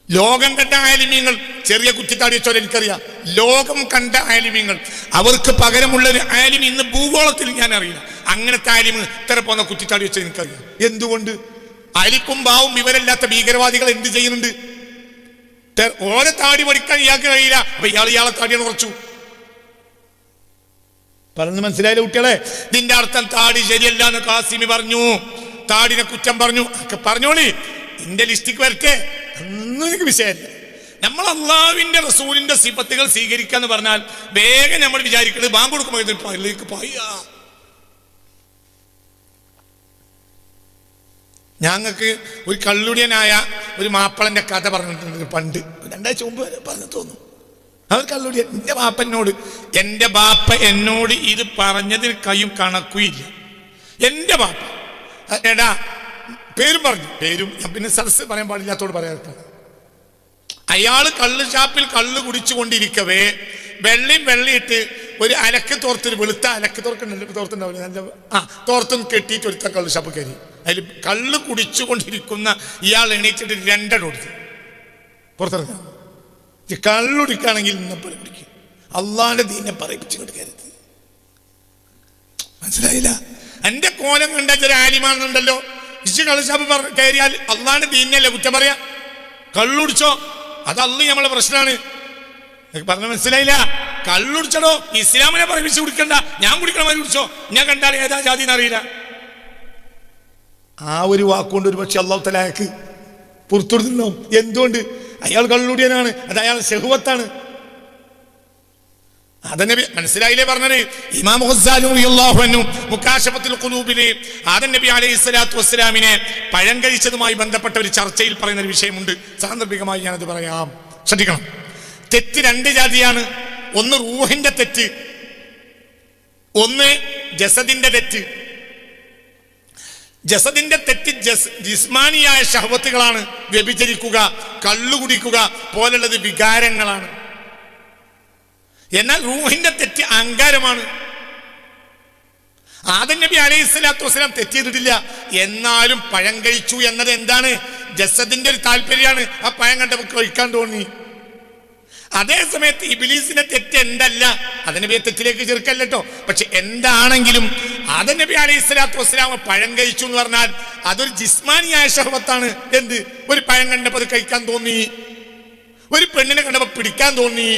ലോകം കണ്ട ആലിമീങ്ങൾ ചെറിയ കുറ്റിത്താടി വെച്ചോലെ എനിക്കറിയാം. ലോകം കണ്ട ആലിമീങ്ങൾ, അവർക്ക് പകരമുള്ള ഒരു ആലിമി ഇന്ന് ഭൂഗോളത്തിൽ ഞാൻ അറിയില്ല. അങ്ങനത്തെ ആലിമ് ഇത്ര പോന്ന കുറ്റിത്താടി വെച്ചാൽ എനിക്കറിയാം. എന്തുകൊണ്ട്? അലിക്കും ബാവും വിവരമില്ലാത്ത ഭീകരവാദികൾ എന്ത് ചെയ്യുന്നുണ്ട്? ഓരോ താടി പഠിക്കാൻ ഇയാൾക്ക് കഴിയില്ല. അപ്പൊ ഇയാളെ താടിയാണ് കുറച്ചു. പറഞ്ഞു മനസ്സിലായില്ല കുട്ടികളെ? ഇതിന്റെ അർത്ഥം താടി ശരിയല്ല എന്ന് കാസിമി പറഞ്ഞു, താടിനെ കുറ്റം പറഞ്ഞു. ഒക്കെ പറഞ്ഞോളി, എന്റെ ലിസ്റ്റിക്ക് വരട്ടെ, ഒന്നും എനിക്ക് വിഷയമല്ല. നമ്മൾ അള്ളാഹുവിന്റെ റസൂലിന്റെ സിഫത്തുകൾ സ്വീകരിക്കാന്ന് പറഞ്ഞാൽ വേഗം നമ്മൾ വിചാരിക്കുന്നത് ബാങ്ക് കൊടുക്കുമ്പോൾ പള്ളിക്ക് പോയാ. ഞങ്ങൾക്ക് ഒരു കള്ളുടിയനായ ഒരു മാപ്പിളന്റെ കഥ പറഞ്ഞിട്ടുണ്ട് പണ്ട്, 2 ആഴ്ച മുമ്പ് പറഞ്ഞു തോന്നുന്നു. അവർ കള്ളുടിയൻ. എന്റെ ബാപ്പ എന്നോട് ഇത് പറഞ്ഞതിൽ കയ്യും കണക്കുമില്ല. എന്റെ ബാപ്പ എടാ പേരും പറഞ്ഞു, പേരും ഞാൻ പിന്നെ സദസ് പറയാൻ പാടില്ലാത്തോട് പറയാത്ത. അയാള് കള്ള് ഷാപ്പിൽ കള്ള് കുടിച്ചുകൊണ്ടിരിക്കവേ വെള്ളിയിട്ട് ഒരു അലക്ക് തോർത്തൊരു വെളുത്ത അലക്ക് തോർത്തുണ്ടാവില്ല, നല്ല തോർത്തും കെട്ടിയിട്ട് ഒരുത്ത കള്ള് ഷാപ്പ് കയറി. അതിൽ കള്ള് കുടിച്ചുകൊണ്ടിരിക്കുന്ന ഇയാൾ എണീച്ചിട്ട് 2 കൊടുത്തു പുറത്തിറങ്ങാം. കള്ളുടിക്കുകയാണെങ്കിൽ നിന്നപ്പോൾ കുടിക്കും. അള്ളാന്റെ ദീനെ പറയിപ്പിച്ചു കൊടുക്കരുത്. മനസ്സിലായില്ല? എന്റെ കോലം കണ്ട ചില ആലിമാണെന്നുണ്ടല്ലോ, കള്ളുഷാപ്പ് കയറിയാൽ അള്ളാന്റെ ദീനല്ലേ കുറ്റം പറയാ? കള്ളുടിച്ചോ, അത് അള്ളി നമ്മളെ പ്രശ്നമാണ്. പറഞ്ഞ മനസ്സിലായില്ല? കള്ളുടിച്ചടോ, ഇസ്ലാമിനെ പറയിപ്പിച്ച് കുടിക്കണ്ട, ഞാൻ കുടിക്കണ മാതിരി കുടിച്ചോ, ഞാൻ കണ്ടാൽ ഏതാ ജാതി എന്നറിയില്ല. ആ ഒരു വാക്കുകൊണ്ട് ഒരു പക്ഷെ അള്ളാഹു തആല അയാൾക്ക് പുറത്തുവിടുന്നുണ്ടാവും. എന്തുകൊണ്ട്? അയാൾ കള്ളുടിയനാണ്, അത് അയാൾ ശഹ്വത്താണ്. അതന്നെ മനസ്സിലായില്ലേ പറഞ്ഞത്? ഇമാം ഗസ്സാലി റളിയല്ലാഹു അൻഹു മുകാശഫത്തുൽ ഖുലൂബിലെ ആദം നബി അലൈഹിസ്സലാത്തു വസ്സലാമിനെ പഴം കഴിച്ചതുമായി ബന്ധപ്പെട്ട ഒരു ചർച്ചയിൽ പറയുന്ന ഒരു വിഷയമുണ്ട്. സാന്ദർഭികമായി ഞാനത് പറയാം, ശ്രദ്ധിക്കണം. തെറ്റ് 2 ജാതിയാണ്. ഒന്ന് റൂഹിന്റെ തെറ്റ്, ഒന്ന് ജസദിന്റെ തെറ്റ്. ജസദിന്റെ തെറ്റ് ജിസ്മാനിയായ ശഹ്വത്തുകളാണ്. വ്യഭിചരിക്കുക, കള്ളുകുടിക്കുക പോലുള്ളത് വികാരങ്ങളാണ്. എന്നാൽ റൂഹിന്റെ തെറ്റ് അഹങ്കാരമാണ്. ആദം നബി അലൈഹിസ്സലാത്തു വസ്സലാം തെറ്റ് ചെയ്തിട്ടില്ല, എന്നാലും പഴം കഴിച്ചു എന്നത് എന്താണ്? ജസദിന്റെ ഒരു താല്പര്യമാണ്. ആ പഴം കണ്ടപ്പോൾ കഴിക്കാൻ തോന്നി. അതേ സമയത്ത് ഇബ്ലീസിന്റെ തെറ്റ് എന്തല്ല, അതിനെ തെറ്റിലേക്ക് ചേർക്കല്ലോ. പക്ഷെ എന്താണെങ്കിലും ആദം നബി അലൈഹിസ്സലാത്തു വസ്സലാം പഴം കഴിച്ചു എന്ന് പറഞ്ഞാൽ അതൊരു ജിസ്മാനിയായ ശഹ്വത്താണ്. എന്ത്? ഒരു പഴം കണ്ടപ്പോൾ അത് കഴിക്കാൻ തോന്നി, ഒരു പെണ്ണിനെ കണ്ടപ്പോൾ പിടിക്കാൻ തോന്നി,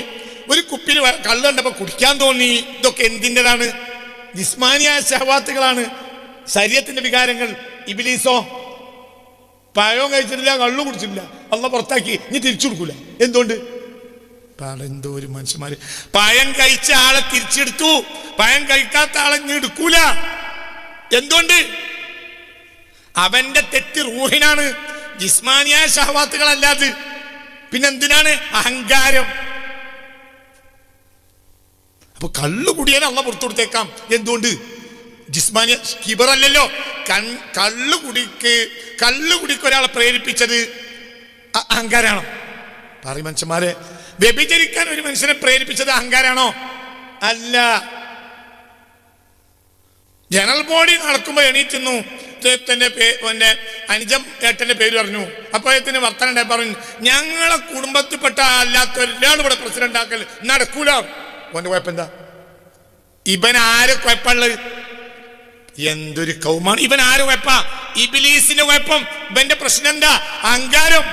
ഒരു കുപ്പിയിൽ കള്ള് കണ്ടപ്പോൾ കുടിക്കാൻ തോന്നി. ഇതൊക്കെ എന്തിൻ്റെതാണ്? ജിസ്മാനിയായ ശഹ്വാത്തുകളാണ്, ശരീരത്തിന്റെ വികാരങ്ങൾ. ഇബ്ലീസോ പഴവും കഴിച്ചിട്ടില്ല, കള്ളു കുടിച്ചിട്ടില്ല, അള്ളാഹ് പുറത്താക്കി, ഇനി തിരിച്ചു കൊടുക്കൂല. എന്തുകൊണ്ട്? എന്തോ ഒരു മനുഷ്യന്മാര് പഴം കഴിച്ച ആളെ തിരിച്ചെടുത്തു, പഴം കഴിക്കാത്ത ആളെ ഇനി എടുക്കൂല. എന്തുകൊണ്ട്? അവന്റെ തെറ്റ് റൂഹിനാണ്, ജിസ്മാനിയായ ശഹ്വാത്തുകളല്ലാതെ. പിന്നെന്തിനാണ്? അഹങ്കാരം. അപ്പൊ കള്ളു കുടിയാൻ അള്ളാഹ് പുറത്തു കൊടുത്തേക്കാം. എന്തുകൊണ്ട്? ജിസ്മാനിയ കിബറല്ലല്ലോ, കള്ളുകുടിക്ക് ഒരാളെ പ്രേരിപ്പിച്ചത് അഹങ്കാരാണോ? പറയും മനുഷ്യന്മാരെ, വ്യഭിചരിക്കാൻ ഒരു മനുഷ്യനെ പ്രേരിപ്പിച്ചത് അഹങ്കാരാണോ? അല്ല. ജനറൽ ബോഡി നടക്കുമ്പോൾ എണീറ്റുന്നു, എന്റെ അനുജം ഏട്ടന്റെ പേര് പറഞ്ഞു. അപ്പോഴത്തിന് വർത്തന പറഞ്ഞു, ഞങ്ങളെ കുടുംബത്തിൽപ്പെട്ട അല്ലാത്ത ഒരാൾ ഇവിടെ പ്രസിഡന്റ് ആക്കൽ നടക്കൂല. ഓന്റെ കുഴപ്പമെന്താ? ഇവൻ ആരെ കുഴപ്പമുള്ളത്? എന്തൊരു കൗമാണ് ഇവൻ! ആര് കുഴപ്പ? ഇബ്ലീസിന്റെ കുഴപ്പം. ഇവന്റെ പ്രശ്നം എന്താ? അഹങ്കാരം.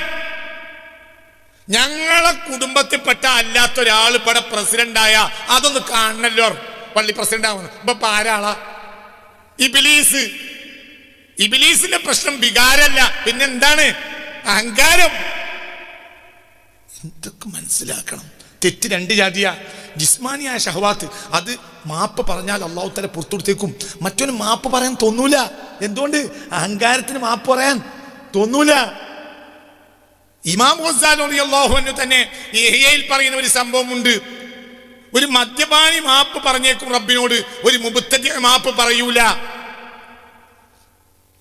ഞങ്ങളെ കുടുംബത്തിൽപ്പെട്ട അല്ലാത്ത ഒരാൾ ഇവിടെ പ്രസിഡന്റായ അതൊന്ന് കാണണല്ലോ. പള്ളി പ്രസിഡന്റ് ആവുന്നു. ഇപ്പൊ ആരാളാ? ഇബ്ലീസ്. ഇബ്ലീസിന്റെ പ്രശ്നം വികാരമല്ല, പിന്നെന്താണ്? അഹങ്കാരം. എന്തൊക്കെ മനസ്സിലാക്കണം. തെറ്റ് രണ്ട് ജാതിയാ. ജിസ്മാനിയായ ഷഹവാത്ത്, അത് മാപ്പ് പറഞ്ഞാൽ അള്ളാഹു തആല പുറത്തുകൊടുത്തേക്കും. മറ്റൊരു മാപ്പ് പറയാൻ തോന്നൂല. എന്തുകൊണ്ട്? അഹങ്കാരത്തിന് മാപ്പ് പറയാൻ തോന്നൂല. ഇമാം ഗസാലി റളിയല്ലാഹു അൻഹു തന്നെ ഇഹ്യയിൽ പറയുന്ന ഒരു സംഭവമുണ്ട്. ഒരു മദ്യപാനി മാപ്പ് പറഞ്ഞേക്കും റബ്ബിനോട്, ഒരു മുബ്തദി മാപ്പ് പറയൂല.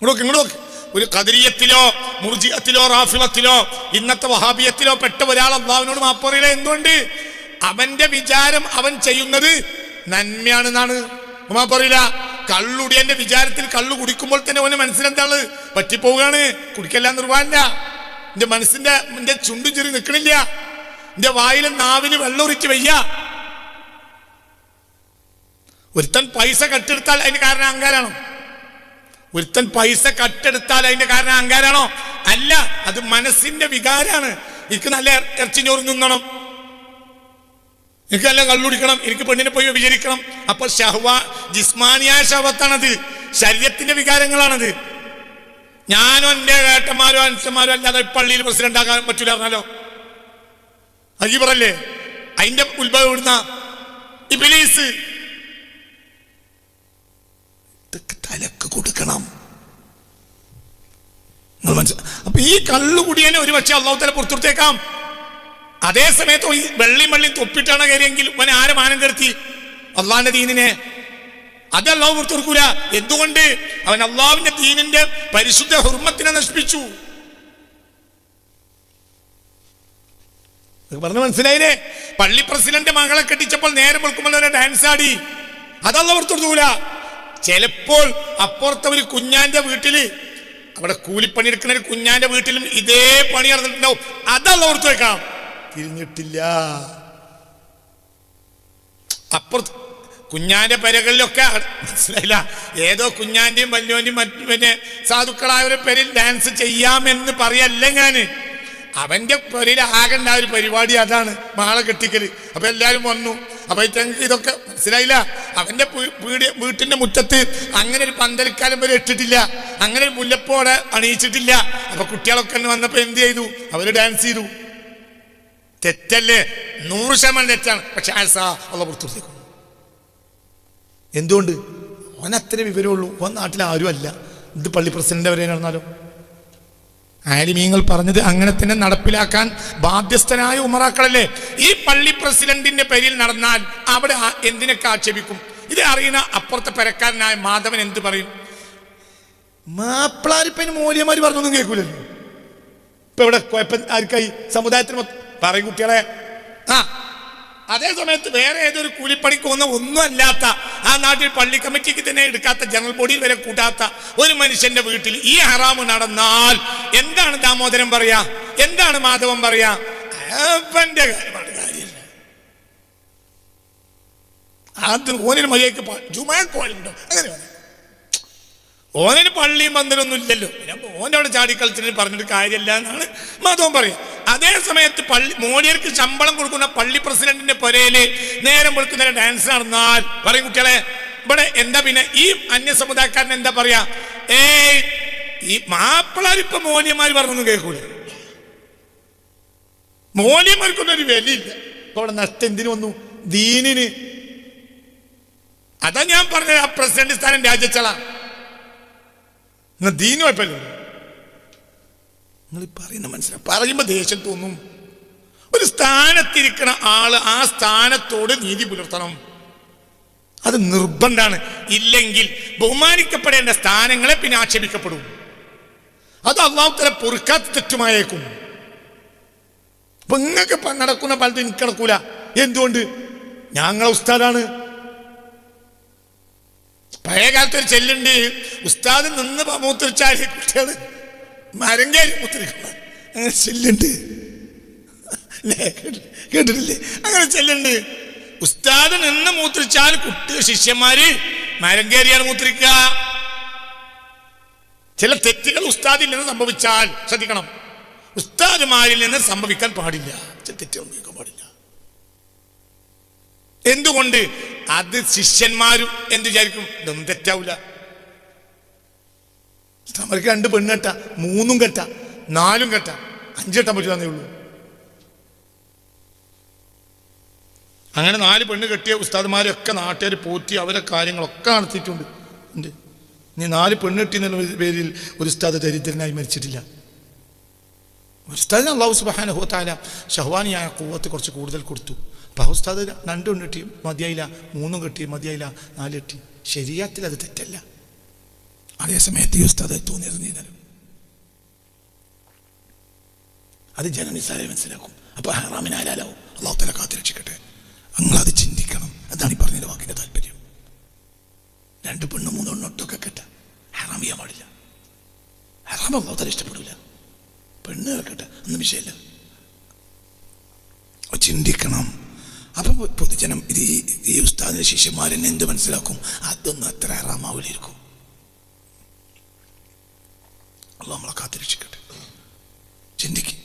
ഇങ്ങോട്ട് ഒരു ഖദരിയത്തിലോ മുർജിഅത്തിലോ റാഫിളത്തിലോ ഇന്നത്തെ വഹാബിയത്തിലോ പെട്ട ഒരാൾ അള്ളാഹുവിനോട് മാപ്പ് പറയില്ല. എന്തുകൊണ്ട്? അവന്റെ വിചാരം അവൻ ചെയ്യുന്നത് നന്മയാണെന്നാണ്. മാപ്പ് പറയില്ല. കള്ളുടിയന്റെ വിചാരത്തിൽ കള്ളു കുടിക്കുമ്പോൾ തന്നെ അവന് മനസ്സിലെന്താണ്? പറ്റിപ്പോവുകയാണ്. കുടിക്കല്ല നിർവാഹമില്ല. എന്റെ മനസ്സിന്റെ ചുണ്ടു ചെറി നിൽക്കണില്ല. എന്റെ വായിലും നാവില് വെള്ളമൊറിച്ച് വയ്യ. ഒരുത്തൻ പൈസ കട്ടെടുത്താൽ അതിന്റെ കാരണം അഹങ്കാരാണോ? ഒരുത്തൻ പൈസ കട്ടെടുത്താൽ അതിന്റെ കാരണം അഹങ്കാരാണോ? അല്ല, അത് മനസ്സിന്റെ വികാരാണ്. എനിക്ക് നല്ല ഇറച്ചി ചോറ് തിന്നണം, എനിക്ക് നല്ല കള്ളുടിക്കണം, എനിക്ക് പെണ്ണിനെ പോയി വിചരിക്കണം. അപ്പൊ ജിസ്മാനിയായ ഷഹവത്താണത്, ശരീരത്തിന്റെ വികാരങ്ങളാണത്. ഞാനോ എന്റെ ഏട്ടന്മാരോ അനുസന്മാരോ അല്ലാതെ പള്ളിയിൽ പ്രസിഡന്റ് ആകാൻ പറ്റൂല പറഞ്ഞാലോ? അജീബറല്ലേ? അതിന്റെ ഉത്ഭവം ഇവിടുന്ന ഇബ്ലീസ്. ഇതൊക്കെ തലക്ക് കൊടുക്കണം. അപ്പൊ ഈ കള്ളുകുടിയനെ ഒരു പക്ഷെ അള്ളാഹു തആല പുറത്തുകൊടുത്തേക്കാം. അതേ സമയത്ത് ഈ വെള്ളിയും തൊപ്പിട്ടാണ് കയറിയെങ്കിൽ അവൻ ആരെ മാനം കെടുത്തി? അള്ളാഹിന്റെ ദീനിനെ. അത് അള്ളാഹു പുറത്തു കൊടുക്കൂല. എന്തുകൊണ്ട്? അവൻ അള്ളാഹുവിന്റെ ദീനിന്റെ പരിശുദ്ധ ഹുർമത്തിനെ നശിപ്പിച്ചു. പറഞ്ഞ മനസ്സിലായില്ലേ? പള്ളി പ്രസിഡന്റ് മകളെ കെട്ടിച്ചപ്പോൾ നേരം വെളുക്കുമ്പോൾ ഡാൻസ് ആടി. അത് അള്ളാഹു പുറത്തു കൊടുക്കൂല. ചിലപ്പോൾ അപ്പുറത്തെ ഒരു കുഞ്ഞാന്റെ വീട്ടില്, അവിടെ കൂലിപ്പണി എടുക്കുന്ന ഒരു കുഞ്ഞാന്റെ വീട്ടിലും ഇതേ പണി നടന്നിട്ടുണ്ടാവും. അത് അള്ളാഹു പുറത്തു വെക്കാം. തിരിഞ്ഞിട്ടില്ല. അപ്പുറത്ത് കുഞ്ഞാന്റെ പെരകളിലൊക്കെ മനസ്സിലായില്ല, ഏതോ കുഞ്ഞാന്റെയും വല്യോന്റെയും മറ്റു സാധുക്കളായവരുടെ പേരിൽ ഡാൻസ് ചെയ്യാമെന്ന് പറയല്ല ഞാന്. അവന്റെ പേരിൽ ആകണ്ട ഒരു പരിപാടി അതാണ്, മാളെ കെട്ടിക്കല്. അപ്പൊ എല്ലാരും വന്നു. അപ്പൊ ഇതൊക്കെ മനസ്സിലായില്ല. അവന്റെ വീട്ടിന്റെ മുറ്റത്ത് അങ്ങനെ ഒരു പന്തലിക്കാലം വരെ ഇട്ടിട്ടില്ല, അങ്ങനെ ഒരു മുല്ലപ്പോടെ അണിയിച്ചിട്ടില്ല. അപ്പൊ കുട്ടികളൊക്കെ വന്നപ്പോ എന്ത് ചെയ്തു? അവര് ഡാൻസ് ചെയ്തു. തെറ്റല്ലേ? 100% തെറ്റാണ്. പക്ഷെ അള്ള പുറത്തു. എന്തുകൊണ്ട്? ഓൻ അത്ര വിവരമുള്ളൂ. ഓൻ നാട്ടിൽ ആരും അല്ല. ഇത് പള്ളി പ്രസിഡന്റ് വരെ നടന്നാലോ? ആലിമീങ്ങൾ പറഞ്ഞത് അങ്ങനെ തന്നെ നടപ്പിലാക്കാൻ ബാധ്യസ്ഥനായ ഉമറാക്കളല്ലേ? ഈ പള്ളി പ്രസിഡന്റിന്റെ പേരിൽ നടന്നാൽ അവിടെ എന്തിനൊക്കെ ആക്ഷേപിക്കും? ഇത് അറിയുന്ന അപ്പുറത്തെ പെരക്കാരനായ മാധവൻ എന്ത് പറയും? മാപ്പിളാരിപ്പന് മൂല്യമാര് പറഞ്ഞൊന്നും കേൾക്കൂലല്ലോ. ഇപ്പൊ ഇവിടെ കുഴപ്പം ആർക്കായി? സമുദായത്തിന് പറയും കുട്ടികളെ. അതേ സമയത്ത് വേറെ ഏതൊരു കൂലിപ്പണിക്ക് ഒന്നും അല്ലാത്ത, ആ നാട്ടിൽ പള്ളി കമ്മിറ്റിക്ക് തന്നെ എടുക്കാത്ത, ജനറൽ ബോഡിയിൽ വരെ കൂട്ടാത്ത ഒരു മനുഷ്യന്റെ വീട്ടിൽ ഈ ഹറാമ് നടന്നാൽ എന്താണ് ദാമോദരൻ പറയാ? എന്താണ് മാധവൻ പറയാ? അവന്റെ കാര്യമില്ല. അത് ഓനിന് മര്യാദക്ക് ജുമാക്കോലുണ്ടോ? അങ്ങനെ ഓനിന് പള്ളിയും പന്തലൊന്നും ഇല്ലല്ലോ. ഓൻ്റെ അവിടെ ചാടിക്കളിച്ചിട്ട് പറഞ്ഞിട്ട് കാര്യമില്ല എന്നാണ് മാധവൻ പറയാ. അതേ സമയത്ത് മോഡിയർക്ക് ശമ്പളം കൊടുക്കുന്ന പള്ളി പ്രസിഡന്റിന്റെ പുരയില് നേരം വെളുക്കുന്ന ഡാൻസ് നടന്നാൽ പറയും കുട്ടികളെ ഇവിടെ എന്താ? പിന്നെ ഈ അന്യ സമുദായക്കാരൻ എന്താ പറയാ? ഈ മാപ്പിളാരിപ്പോ മോലിയന്മാര് പറഞ്ഞൊന്നും കേൾക്കൂല. മോലിയന്മാർക്കൊന്നും ഒരു വിലയില്ല. ഇപ്പൊ അവിടെ നഷ്ടം എന്തിനു വന്നു? ദീനിന്. അതാ ഞാൻ പറഞ്ഞത്, ആ പ്രസിഡന്റ് സ്ഥാനം രാജിച്ചളാ. ദീന് കുഴപ്പമില്ല. നിങ്ങൾ പറയുന്ന മനസ്സിലാവും. പറയുമ്പോ ദേഷ്യം തോന്നും. ഒരു സ്ഥാനത്തിരിക്കുന്ന ആള് ആ സ്ഥാനത്തോട് നീതി പുലർത്തണം. അത് നിർബന്ധമാണ്. ഇല്ലെങ്കിൽ ബഹുമാനിക്കപ്പെടേണ്ട സ്ഥാനങ്ങളെ പിന്നെ ആക്ഷേപിക്കപ്പെടും. അത് അള്ളാഹു തആല പൊറുക്കാത്ത തെറ്റുമായേക്കും. അപ്പൊ നിങ്ങൾക്ക് നടക്കുന്ന പലതും എനിക്ക് നടക്കൂല. എന്തുകൊണ്ട്? ഞങ്ങളെ ഉസ്താദാണ്. പഴയ കാലത്ത് ഒരു ചെല്ലുണ്ട്, ഉസ്താദ് നിന്ന് മൂത്രിച്ചാൽ കുട്ടികൾ മരം കയറി മൂത്രിക്കുന്ന അങ്ങനെ ചെല്ലുണ്ട്. കേട്ടിട്ടില്ലേ? അങ്ങനെ ചെല്ലുണ്ട്. ഉസ്താദ് നിന്ന് മൂത്രിച്ചാൽ കുട്ടികൾ ശിഷ്യന്മാര് മരം കയറിയാണ് മൂത്രിക്കുക. ചില തെറ്റുകൾ ഉസ്താദിൽ നിന്ന് സംഭവിച്ചാൽ ശ്രദ്ധിക്കണം. ഉസ്താദുമാരിൽ നിന്ന് സംഭവിക്കാൻ പാടില്ല. ചില തെറ്റുകൾ സംഭവിക്കാൻ പാടില്ല. എന്തുകൊണ്ട്? അത് ശിഷ്യന്മാരും എന്ത് വിചാരിക്കും? ഇതൊന്നും തെറ്റാവൂല. അവർക്ക് 2 പെണ്ണ് കെട്ട, 3 കെട്ട, 4 കെട്ട, 5 കെട്ടാൻ പറ്റുന്നേ ഉള്ളൂ. അങ്ങനെ 4 പെണ്ണ് കെട്ടിയ ഉസ്താദുമാരൊക്കെ നാട്ടുകാർ പോറ്റി അവരെ കാര്യങ്ങളൊക്കെ നടത്തിയിട്ടുണ്ട്. ഉണ്ട്. ഇനി 4 പെണ്ണ് കെട്ടി എന്നുള്ള പേരിൽ ഒരു ഉസ്താദ് ദരിദ്രനായി മരിച്ചിട്ടില്ല. ഒരു ഉസ്താദിന് അല്ലാഹു സുബ്ഹാനഹു വ തആല ശഹ്വാനിയായ ഖുവ്വത്ത് കുറച്ച് കൂടുതൽ കൊടുത്തു. അപ്പോൾ ഉസ്താദ് 2 പെണ്ണ് കെട്ടി മതിയായില്ല, 3 കെട്ടി മതിയായില്ല, 4 കെട്ടി. ശരീഅത്തിൽ അത് തെറ്റല്ല. അതേസമയത്ത് ഈ ഉസ്താദ് തോന്നിയത് നീന്തലും അത് ജനനിസാരെ മനസ്സിലാക്കും. അപ്പോൾ ഹറാമിന് ഹലാലാവും. അല്ലാഹു തആല കാത്തുരക്ഷിക്കട്ടെ. നിങ്ങളത് ചിന്തിക്കണം. അതാണ് ഈ പറഞ്ഞതിൻ്റെ വാക്കിൻ്റെ താല്പര്യം. 2 പെണ്ണ് 3 പെണ്ണൊട്ടൊക്കെ കെട്ട ഹറാം ചെയ്യാൻ പാടില്ല. ഹറാം അല്ലാഹു തആല ഇഷ്ടപ്പെടില്ല. പെണ്ണ് കേട്ടെ ഒന്നും വിഷയമില്ല. ചിന്തിക്കണം. അപ്പം പൊതുജനം ഇത് ഈ ഉസ്താദിന്റെ ശിഷ്യന്മാരെന്നെ എന്ത് മനസ്സിലാക്കും? അതൊന്നും അത്ര ഹറാമാവില്ലായിരിക്കും. അല്ലാഹു നമ്മളെ കാത്തുരക്ഷിക്കട്ടെ. ചിന്തിക്കും.